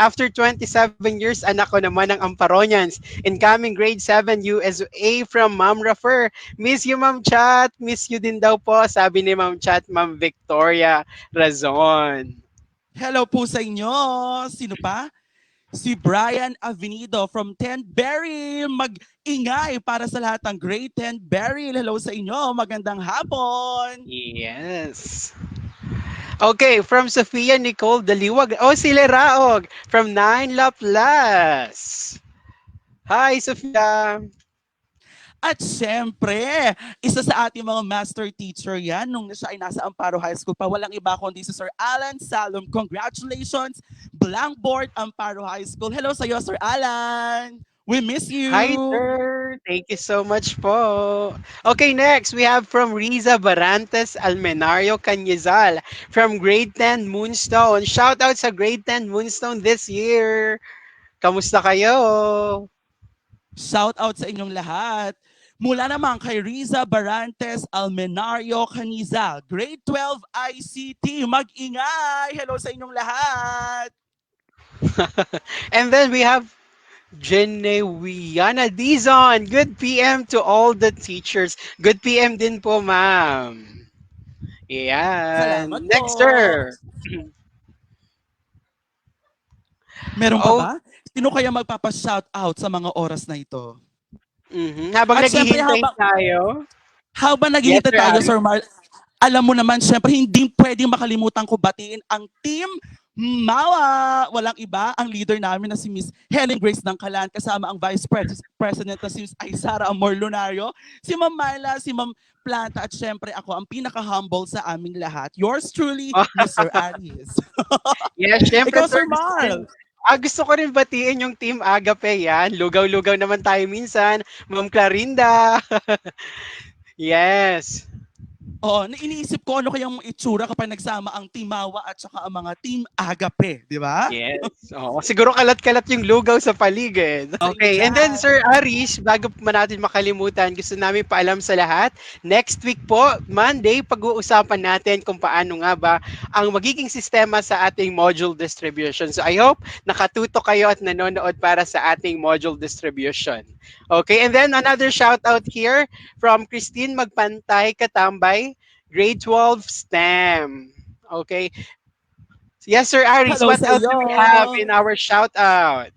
After 27 years, anak ko naman ng Amparonians. Incoming grade 7 USA from Ma'am Rafer. Miss you, Ma'am Chat. Miss you din daw po, sabi ni Ma'am Chat, Ma'am Victoria Razon. Hello po sa inyo. Sino pa? Si Brian Avenido from 10 Beryl. Mag-ingay para sa lahat ng grade 10 Beryl. Hello sa inyo. Magandang hapon. Yes. Okay, from Sofia Nicole Daliwag. Oh, si Leraog from 9 Laplas. Hi, Sofia. At syempre, isa sa ating mga master teacher yan nung siya ay nasa Amparo High School pa. Walang iba kundi si Sir Alan Salom. Congratulations, Blankboard Amparo High School. Hello sa iyo, Sir Alan. We miss you. Hi, sir. Thank you so much po. Okay, next, we have from Riza Barantes Almenario Canyizal from grade 10 Moonstone. Shout out sa grade 10 Moonstone this year. Kamusta kayo? Shout out sa inyong lahat. Mula naman kay Riza Barantes Almenario Canizal, grade 12 ICT. Mag-ingay! Hello sa inyong lahat! And then we have Geneviana Dizon. Good PM to all the teachers. Good PM din po, ma'am. Yeah. Next, sir. Meron pa ba? Sino kaya magpapa-shout out sa mga oras na ito? Habang naghihintay tayo. Habang naghihintay tayo, Sir Marl, alam mo naman, syempre, hindi pwedeng makalimutan ko batiin ang Team Mawa! Walang iba, ang leader namin na si Miss Helen Grace ng Kalan kasama ang Vice President na si Miss Aysara Amor Lunario, si Ma'am Myla, si Ma'am Planta at syempre ako ang pinaka-humble sa aming lahat. Yours truly, Mr. Aris. Yes, syempre, Ikaw, Sir gusto Marl. gusto ko rin batiin yung Team Agape yan. Lugaw-lugaw naman tayo minsan. Ma'am Clarinda. Yes. Oo, iniisip ko ano kayang itsura kapag nagsama ang Team Mawa at saka ang mga Team Agape, di ba? Yes. Oo, siguro kalat-kalat yung lugaw sa paligid. Okay, and then Sir Aris, bago pa natin makalimutan, gusto namin paalam sa lahat. Next week po, Monday, pag-uusapan natin kung paano nga ba ang magiging sistema sa ating module distribution. So I hope nakatuto kayo at nanonood para sa ating module distribution. Okay, and then another shout out here from Christine Magpantay Katambay, grade 12 STEM. Okay. Yes, Sir Aris, Hello what sa else do we iyo. have in our shout out?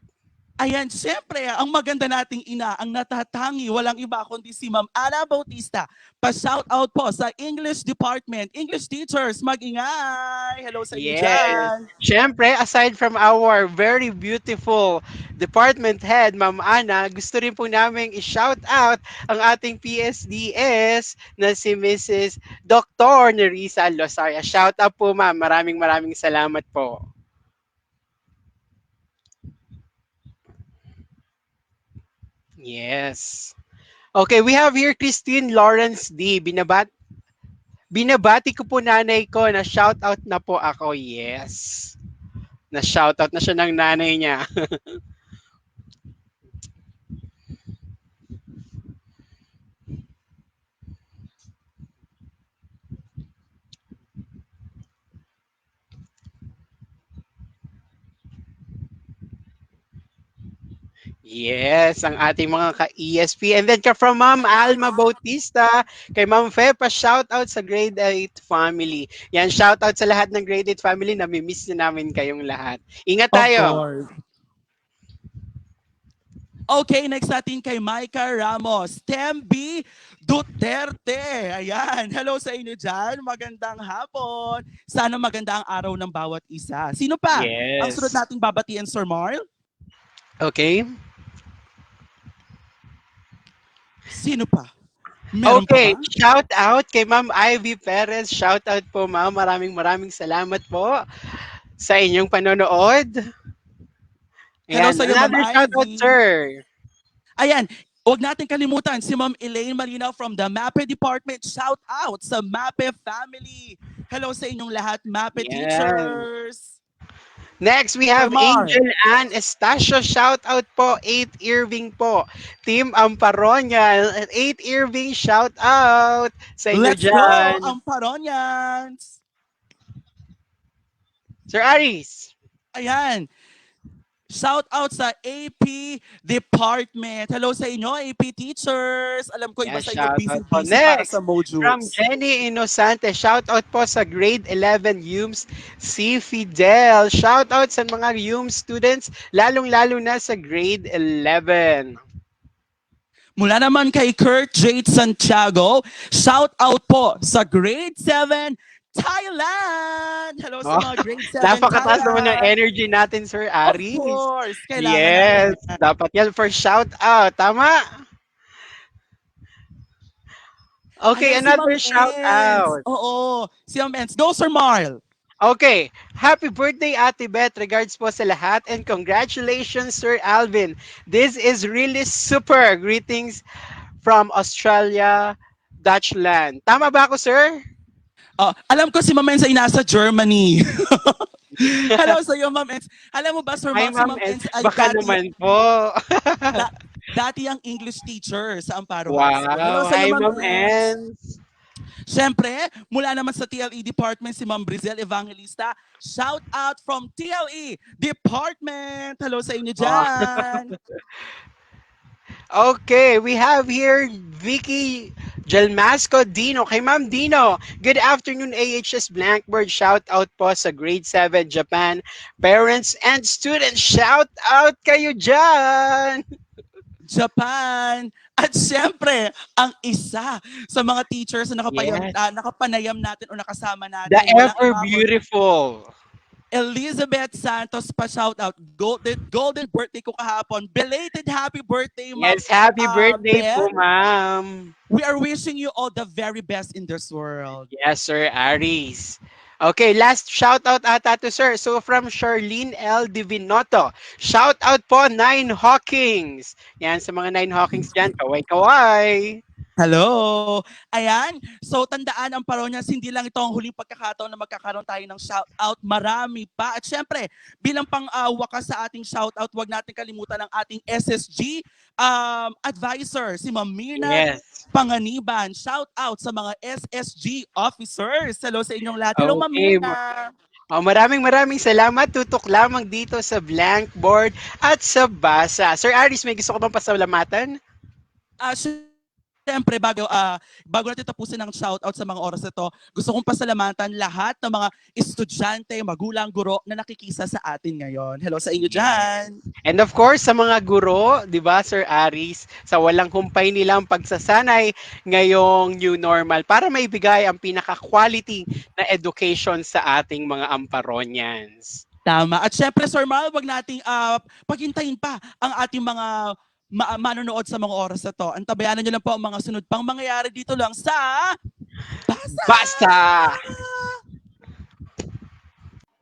Ayan, siyempre, ang maganda nating ina, ang natatangi, walang iba kundi si Ma'am Ana Bautista. Pa-shout out po sa English Department. English teachers, mag-ingay! Hello sa inyo Yes. dyan. Siyempre, aside from our very beautiful department head, Ma'am Ana, gusto rin po namin i-shout out ang ating PSDS na si Mrs. Dr. Nerissa Losaria. Shout out po, Ma'am. Maraming salamat po. Yes. Okay, we have here Christine Lawrence D. Binabati ko po nanay ko na shout out na po ako. Yes. Na shout out na siya ng nanay niya. Yes, ang ating mga ka-ESP. And then from Ma'am Alma Bautista, kay Ma'am Fepa, shout out sa grade 8 family. Yan, shout out sa lahat ng grade 8 family. Nami-miss na namin kayong lahat. Ingat tayo. Of course. Okay, next natin kay Micah Ramos. Tembi Duterte. Ayan. Hello sa inyo dyan. Magandang hapon. Sana maganda ang araw ng bawat isa. Sino pa? Yes. Ang sunod nating babatian, Sir Marl? Okay. Sino pa? Meron Okay, pa ba? shout out kay Ma'am Ivy Perez. Shout out po, Ma'am. Maraming salamat po sa inyong panonood. Hello Ayan, sa iyo, Ma'am another shout out, Ivy. sir. Ayan, huwag natin kalimutan si Ma'am Elaine Marina from the MAPE Department. Shout out sa MAPE family. Hello sa inyong lahat, MAPE Yan. teachers. Next, we have Sir Mar. Angel Ann Estacio. Shout out po, 8 Irving po. Team Amparonia. 8 Irving, shout out sa inyo Let's dyan. go, Amparonians! Sir Aris. Ayan. Shout out sa AP Department. Hello sa inyo, AP teachers. Alam ko iba Yeah, sa inyo shout out busy po. para Next, sa modules. from Jenny Inosante, shout out po sa grade 11 UMS si Fidel. Shout out sa mga UMS students, lalong-lalo na sa grade 11. Mula naman kay Kurt Jade Santiago, shout out po sa grade 7 Thailand! Hello sa mga grade 7 Napakataas naman ng Thailand! energy natin, Sir Aris. Of course, kailangan Yes, natin. dapat yan for shout out. Tama? Okay, Ayan, si another Ma'am shout Enz. out. Oo, si Ma'am Enz. Go, Sir Marl! Okay, happy birthday Ate Beth. Regards po sa lahat and congratulations Sir Alvin. This is really super. Greetings from Australia, Dutchland. Tama ba ako, sir? Alam ko si Ma'am Enz ay nasa Germany. Hello sa iyo, Ma'am Enz. Alam mo ba, Sir Hi, Marl, si Ma'am Ma'am Enz ay Baka naman po. dati ang English teacher sa Amparo Wow. High School. Hello sa iyo, Hi, Ma'am Ma'am Enz. Enz. Siyempre, mula naman sa TLE Department, si Ma'am Brizel Evangelista. Shout out from TLE Department. Hello sa inyo dyan. Okay, we have here Vicky Jalmasco Dino. Kay Ma'am Dino, good afternoon AHS Blackbird. Shout out po sa grade 7 Japan parents and students. Shout out kayo dyan. Japan. At siyempre, ang isa sa mga teachers na Yes. nakapanayam natin o nakasama natin. The walang ever iba kundi beautiful. Elizabeth Santos pa shoutout. Golden birthday ko kahapon. Belated happy birthday, Ma'am Yes, happy birthday po, Beth. ma'am. We are wishing you all the very best in this world. Yes, Sir Aris. Okay, last shout out ata to sir. So from Charlene L. Divinoto. Shout out po, Nine Hawkings. Yan, sa mga Nine Hawkings dyan. Kaway-kaway. Hello! Ayan, so tandaan ang Paronyas, hindi lang ito ang huling pagkakataon na magkakaroon tayo ng shoutout. Marami pa. At syempre, bilang pang-wakas sa ating shoutout, huwag natin kalimutan ang ating SSG advisor, si Ma'am Mirna Panganiban. Shoutout sa mga SSG officers. Hello sa inyong lahat. Hello, Ma'am Okay, Mirna. maraming salamat. Tutok lamang dito sa Blankboard at sa Basa. Sir Aris, may gusto ko bang pasalamatan? Siyempre, bago natin tapusin ang shoutout sa mga oras na to, gusto kong pasalamatan lahat ng mga estudyante, magulang, guro na nakikisa sa atin ngayon. Hello sa inyo dyan! And of course, sa mga guro, di ba, Sir Aris, sa walang humpay nilang pagsasanay ngayong new normal para maibigay ang pinaka-quality na education sa ating mga Amparonians. Tama. At syempre, Sir Marl, wag nating paghintayin pa ang ating mga manonood sa mga oras na to. Antabayanan nyo lang po ang mga sunod pang mangyayari dito lang sa Basa!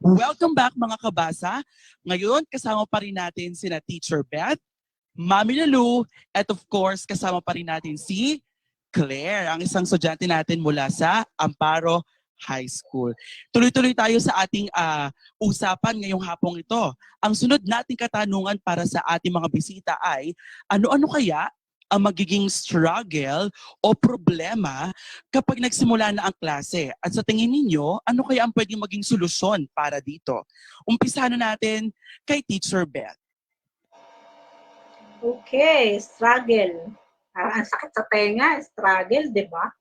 Welcome back mga kabasa. Ngayon, kasama pa rin natin sina Teacher Beth, Mami Lulu, at of course, kasama pa rin natin si Claire, ang isang estudyante natin mula sa Amparo High School. Tuloy-tuloy tayo sa ating usapan ngayong hapong ito. Ang sunod nating katanungan para sa ating mga bisita ay, ano-ano kaya ang magiging struggle o problema kapag nagsimula na ang klase? At sa tingin ninyo, ano kaya ang pwedeng maging solusyon para dito? Umpisahan na natin kay Teacher Beth. Okay, struggle. Ang sakit sa tenga, struggle, di ba?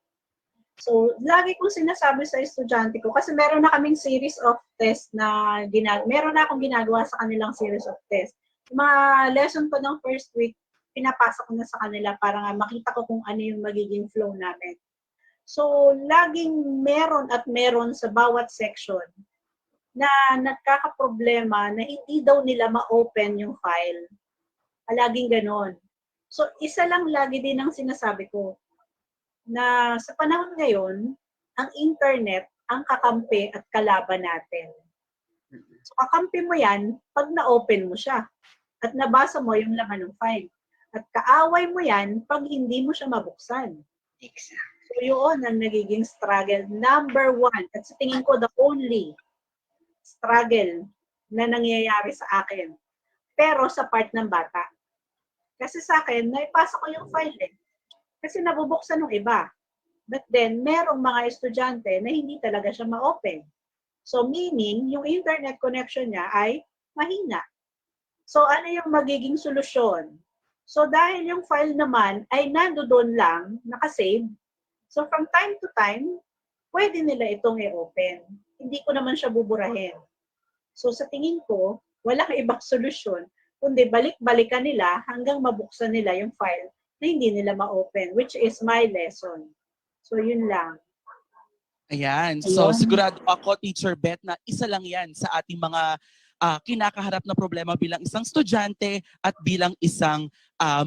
So, lagi kong sinasabi sa estudyante ko, kasi meron na kaming series of test na meron na akong ginagawa sa kanilang series of test. Yung mga lesson ko ng first week, pinapasa ko na sa kanila para nga makita ko kung ano yung magiging flow namin. So, laging meron at meron sa bawat section na nagkakaproblema na hindi daw nila ma-open yung file. Laging ganon. So, isa lang lagi din ang sinasabi ko, na sa panahon ngayon, ang internet ang kakampi at kalaban natin. So, kakampi mo yan pag na-open mo siya at nabasa mo yung laman ng file. At kaaway mo yan pag hindi mo siya mabuksan. So, yun ang nagiging struggle. Number one, at sa tingin ko, the only struggle na nangyayari sa akin. Pero sa part ng bata. Kasi sa akin, naipasa ko yung file eh. Kasi nabubuksan ng iba. But then, merong mga estudyante na hindi talaga siya ma-open. So, meaning, yung internet connection niya ay mahina. So, ano yung magiging solusyon? So, dahil yung file naman ay nandoon lang, nakasave, so from time to time, pwede nila itong i-open. Hindi ko naman siya buburahin. So, sa tingin ko, walang ibang solusyon, kundi balik-balikan nila hanggang mabuksan nila yung file na hindi nila ma-open, which is my lesson. So, yun lang. Ayan. So, sigurado ako, Teacher Beth, na isa lang yan sa ating mga kinakaharap na problema bilang isang estudyante at bilang isang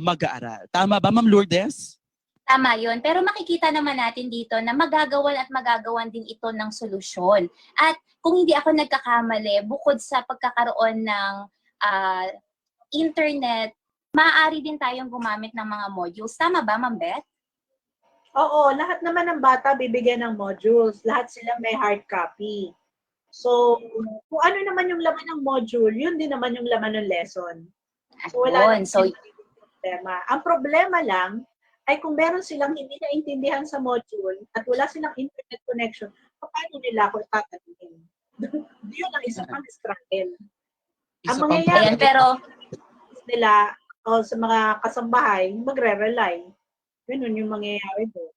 mag-aaral. Tama ba, Ma'am Lourdes? Tama yun. Pero makikita naman natin dito na magagawan din ito ng solusyon. At kung hindi ako nagkakamali, bukod sa pagkakaroon ng internet, maaari din tayong gumamit ng mga modules. Tama ba, Ma'am Beth? Oo, lahat naman ng bata bibigyan ng modules. Lahat sila may hard copy. So, kung ano naman yung laman ng module, yun din naman yung laman ng lesson. So, wala nang problema. Ang problema lang ay kung meron silang hindi naintindihan sa module at wala silang internet connection, paano nila ako tatanungin? Yun ang isa pang struggle. Ang mangyayari nila o sa mga kasambahay, magre-rely. Ganun yung mangyayari doon.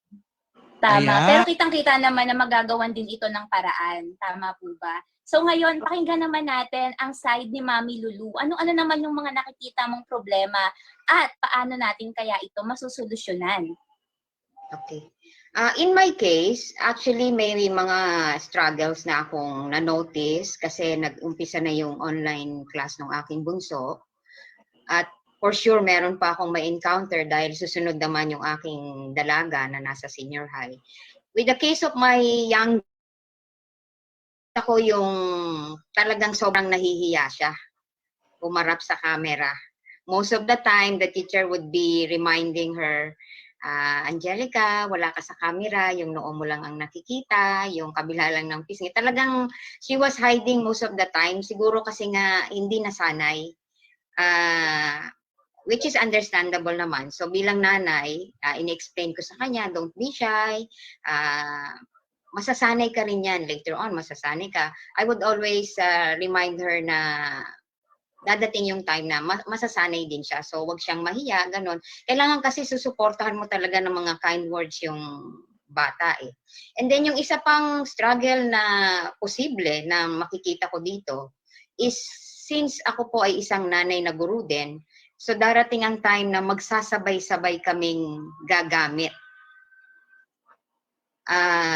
Tama. Ayan. Pero kitang-kita naman na magagawan din ito ng paraan. Tama po ba? So ngayon, pakinggan naman natin ang side ni Mami Lulu. Ano-ano naman yung mga nakikita mong problema at paano natin kaya ito masusolusyonan? Okay. In my case, actually may mga struggles na akong na-notice kasi nag-umpisa na yung online class ng aking bunso. At for sure, meron pa akong ma-encounter dahil susunod naman yung aking dalaga na nasa senior high. With the case of my young, ako yung talagang sobrang nahihiya siya umarap sa camera. Most of the time, the teacher would be reminding her, Angelica, wala ka sa camera, yung noo mo lang ang nakikita, yung kabila lang ng pisngi. Talagang she was hiding most of the time. Siguro kasi nga hindi nasanay. Which is understandable naman. So bilang nanay, in-explain ko sa kanya, don't be shy. Masasanay ka rin yan. Later on, masasanay ka. I would always remind her na dadating yung time na masasanay din siya. So, wag siyang mahiya, ganun. Kailangan kasi susuportahan mo talaga ng mga kind words yung bata eh. And then yung isa pang struggle na posible na makikita ko dito is since ako po ay isang nanay na guru din, so darating ang time na magsasabay-sabay kaming gagamit.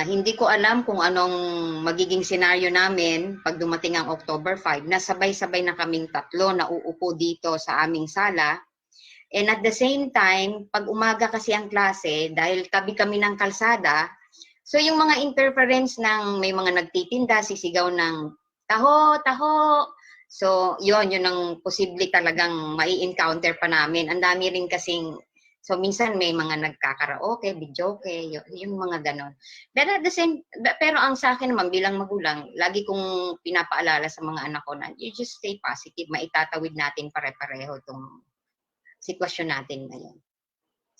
Hindi ko alam kung anong magiging senaryo namin pag dumating ang October 5 na sabay-sabay na kaming tatlo na uupo dito sa aming sala. And at the same time, pag umaga kasi ang klase, dahil tabi kami ng kalsada, so yung mga interference ng may mga nagtitinda, sisigaw ng taho, taho. So yun ang posible talagang mai-encounter pa namin. Ang dami rin kasing so, minsan may mga nagkakaraoke, videoke, yung mga ganon. Pero ang sa akin naman bilang magulang, lagi kong pinapaalala sa mga anak ko na you just stay positive, maitatawid natin pare-pareho itong sitwasyon natin ngayon.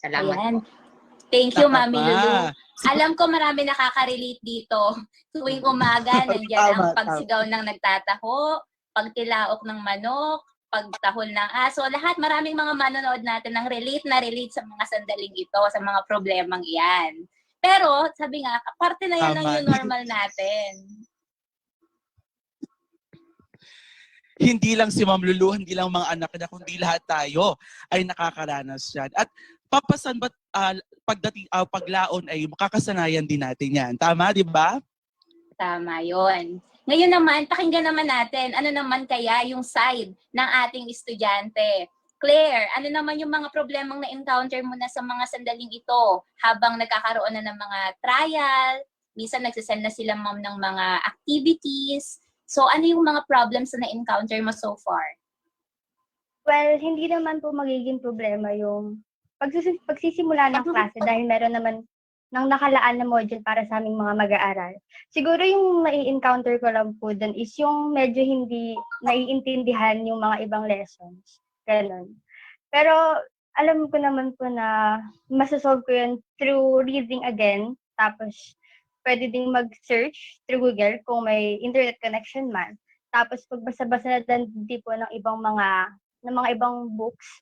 Salamat Ayan. po. Thank you, Tama Mami pa. Lulu. Alam ko marami nakaka-relate dito. Tuwing umaga, nandiyan ang Tama. pagsigaw ng nagtataho, pagtilaok ng manok, pagtahol ng aso, lahat, maraming mga manonood natin ng relate sa mga sandaling ito, sa mga problemang iyan. Pero, sabi nga, parte na yan ng Tama. new normal natin. Hindi lang si Ma'am Lulu, hindi lang mga anak niya, kundi lahat tayo ay nakakaranas yan. At papasan ba't paglaon ay makakasanayan din natin yan. Tama, di ba? Tama yon. Ngayon naman, pakinggan naman natin, ano naman kaya yung side ng ating estudyante. Claire, ano naman yung mga problemang na-encounter mo na sa mga sandaling ito habang nagkakaroon na ng mga trial, minsan nagsasend na sila ma'am ng mga activities. So ano yung mga problems na na-encounter mo so far? Well, hindi naman po magiging problema yung pagsisimula ng klase dahil meron naman ng nakalaan na module para sa aming mga mag-aaral. Siguro yung mai-encounter ko lang po dun is yung medyo hindi naiintindihan yung mga ibang lessons. Ganun. Pero alam ko naman po na masasolve ko yun through reading again. Tapos pwede ding mag-search through Google kung may internet connection man. Tapos pagbasa-basa na din po ng mga ibang books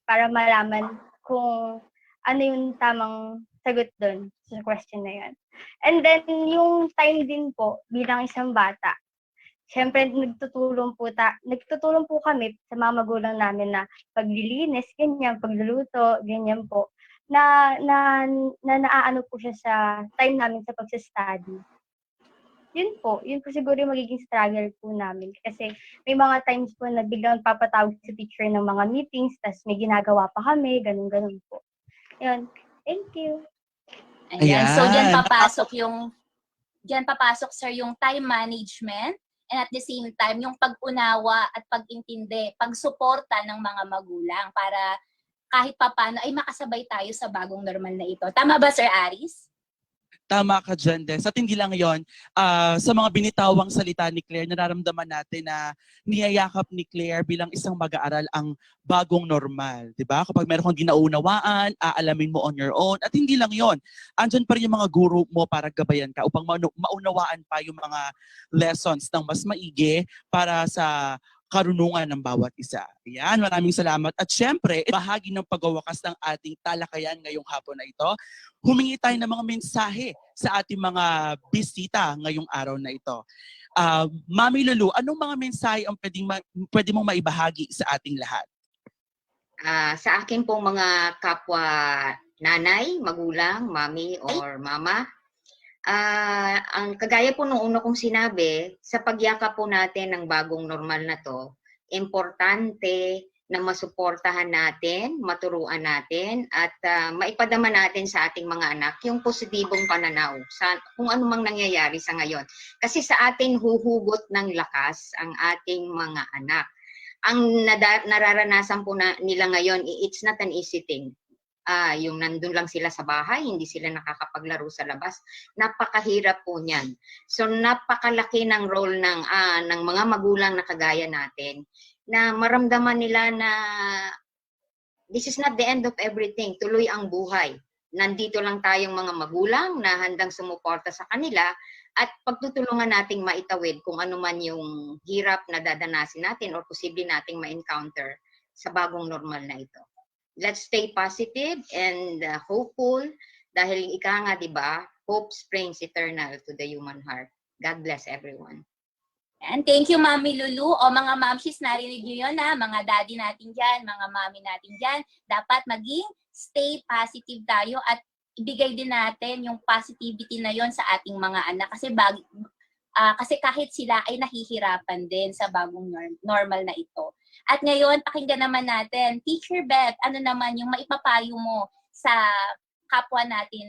para malaman kung ano yung tamang sagot doon sa question na yan. And then, yung time din po, bilang isang bata, syempre, nagtutulong po kami sa mga magulang namin na paglilinis, ganyan, pagluluto, ganyan po, na naaano po siya sa time namin sa pagsa-study. Yun po siguro yung magiging struggle po namin. Kasi may mga times po na biglang papatawag sa teacher ng mga meetings, tas may ginagawa pa kami, ganun-ganun po. Yun. Thank you. Ayan. So Ayan. diyan papasok sir yung time management and at the same time yung pag-unawa at pag-intindi, pagsuporta ng mga magulang para kahit papano ay makasabay tayo sa bagong normal na ito. Tama ba Sir Aris? Tama ka dyan, Des. At hindi lang yon, sa mga binitawang salita ni Claire, nararamdaman natin na niyayakap ni Claire bilang isang mag-aaral ang bagong normal. Diba? Kapag meron kang ginaunawaan, aalamin mo on your own. At hindi lang yon, andyan pa rin yung mga guru mo para gabayan ka upang maunawaan pa yung mga lessons ng mas maigi para sa karunungan ng bawat isa. Ayan, maraming salamat. At syempre, bahagi ng pagwawakas ng ating talakayan ngayong hapon na ito, humingi tayo ng mga mensahe sa ating mga bisita ngayong araw na ito. Mami Lulu, anong mga mensahe ang pwede mong maibahagi sa ating lahat? Sa akin pong mga kapwa nanay, magulang, mami or mama. Ang kagaya po nung una kong sinabi, sa pagyakap po natin ng bagong normal na to, importante na masuportahan natin, maturuan natin, at maipadama natin sa ating mga anak yung positibong pananaw sa kung ano mang nangyayari sa ngayon. Kasi sa atin huhugot ng lakas ang ating mga anak. Ang nararanasan po nila ngayon, it's not an easy thing. Yung nandun lang sila sa bahay, hindi sila nakakapaglaro sa labas. Napakahirap po niyan. So napakalaki ng role ng mga magulang na kagaya natin na maramdaman nila na this is not the end of everything. Tuloy ang buhay. Nandito lang tayong mga magulang na handang sumuporta sa kanila at pagtutulungan nating maitawid kung ano man yung hirap na dadanasin natin or posible nating ma-encounter sa bagong normal na ito. Let's stay positive and hopeful dahil ika nga, di ba, hope springs eternal to the human heart. God bless everyone. And thank you, Mami Lulu. O mga mamshis, narinig nyo yun ha, mga daddy natin dyan, mga mami natin dyan. Dapat maging stay positive tayo at ibigay din natin yung positivity na yon sa ating mga anak. Kasi kahit sila ay nahihirapan din sa bagong normal na ito. At ngayon, pakinggan naman natin, Teacher Beth, ano naman yung maipapayo mo sa kapwa natin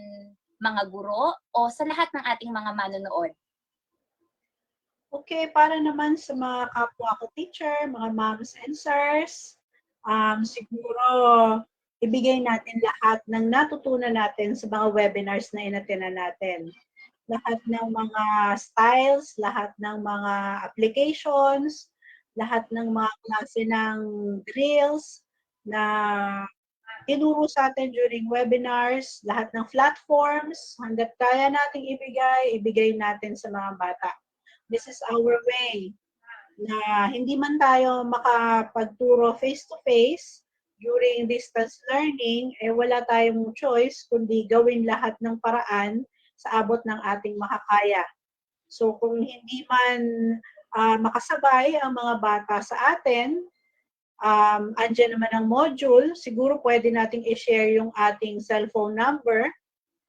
mga guro o sa lahat ng ating mga manonood? Okay, para naman sa mga kapwa ko teacher, mga moms and sirs, siguro ibigay natin lahat ng natutunan natin sa mga webinars na inattend natin. Lahat ng mga styles, lahat ng mga applications, lahat ng mga klase ng drills na tinuro sa atin during webinars, lahat ng platforms, hanggat kaya nating ibigay natin sa mga bata. This is our way na hindi man tayo makapagturo face-to-face during distance learning, wala tayong choice kundi gawin lahat ng paraan sa abot ng ating makakaya. So kung hindi man makasabay ang mga bata sa atin, andyan naman ang module, siguro pwede nating i-share yung ating cellphone number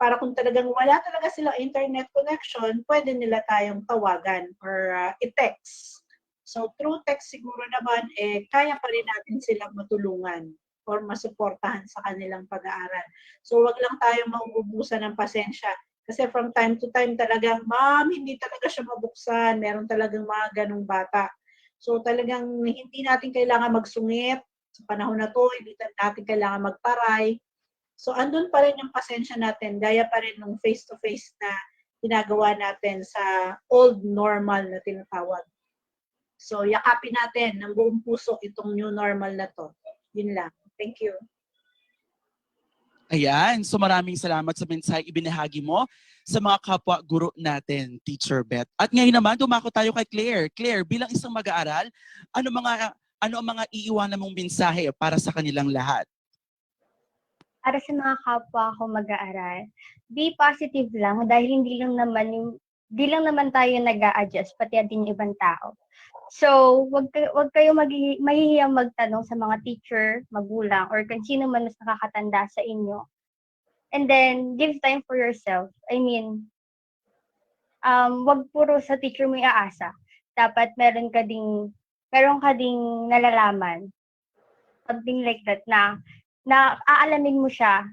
para kung talagang wala talaga silang internet connection, pwede nila tayong tawagan or i-text. So through text siguro naman, kaya pa rin natin silang matulungan or masuportahan sa kanilang pag-aaral. So wag lang tayong mauubusan ng pasensya. Kasi from time to time talagang, ma'am, hindi talaga siya mabuksan. Meron talagang mga ganong bata. So talagang hindi natin kailangan magsungit sa panahon na to, hindi natin kailangan magparay. So andun pa rin yung pasensya natin, gaya pa rin ng face-to-face na ginagawa natin sa old normal na tinatawag. So yakapin natin ng buong puso itong new normal na to. Yun lang. Thank you. Ayan, so maraming salamat sa mensahe ibinahagi mo sa mga kapwa guro natin, Teacher Beth. At ngayon naman, dumako tayo kay Claire. Claire, bilang isang mag-aaral, ano ang mga iiwanan mong mensahe para sa kanilang lahat? Para sa mga kapwa ko mag-aaral, be positive lang dahil hindi lang naman tayo nag-a-adjust, pati din ibang tao. So, wag kayo mahihiyang magtanong sa mga teacher, magulang, or kung sino man mas nakakatanda sa inyo. And then, give time for yourself. I mean, wag puro sa teacher mo iaasa. Dapat meron ka ding nalalaman. Something like that na aalamin mo siya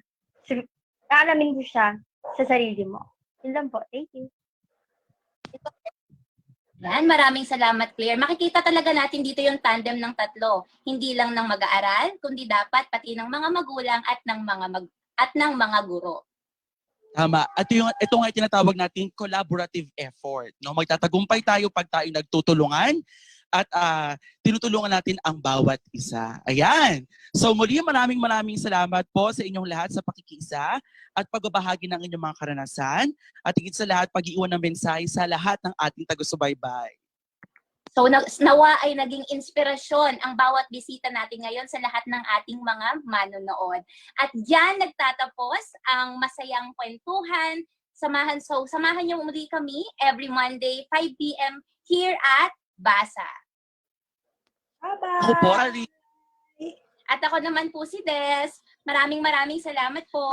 sa sarili mo. Yun lang po. Thank you. Yan, maraming salamat, Claire. Makikita talaga natin dito yung tandem ng tatlo. Hindi lang ng mag-aaral, kundi dapat pati ng mga magulang at ng mga guro. Tama. At ito nga tinatawag natin collaborative effort. No? Magtatagumpay tayo pag tayo nagtutulungan at tinutulungan natin ang bawat isa. Ayan. So muli maraming salamat po sa inyong lahat sa pakikiisa at pagbabahagi ng inyong mga karanasan at higit sa lahat pag-iwan ng mensahe sa lahat ng ating taga-subaybay. So nawa ay naging inspirasyon ang bawat bisita natin ngayon sa lahat ng ating mga manonood. At diyan nagtatapos ang masayang kwentuhan. Samahan niyo muli kami every Monday 5 p.m. here at Basa. Bye-bye! Ako po, At ako naman po si Des. Maraming salamat po.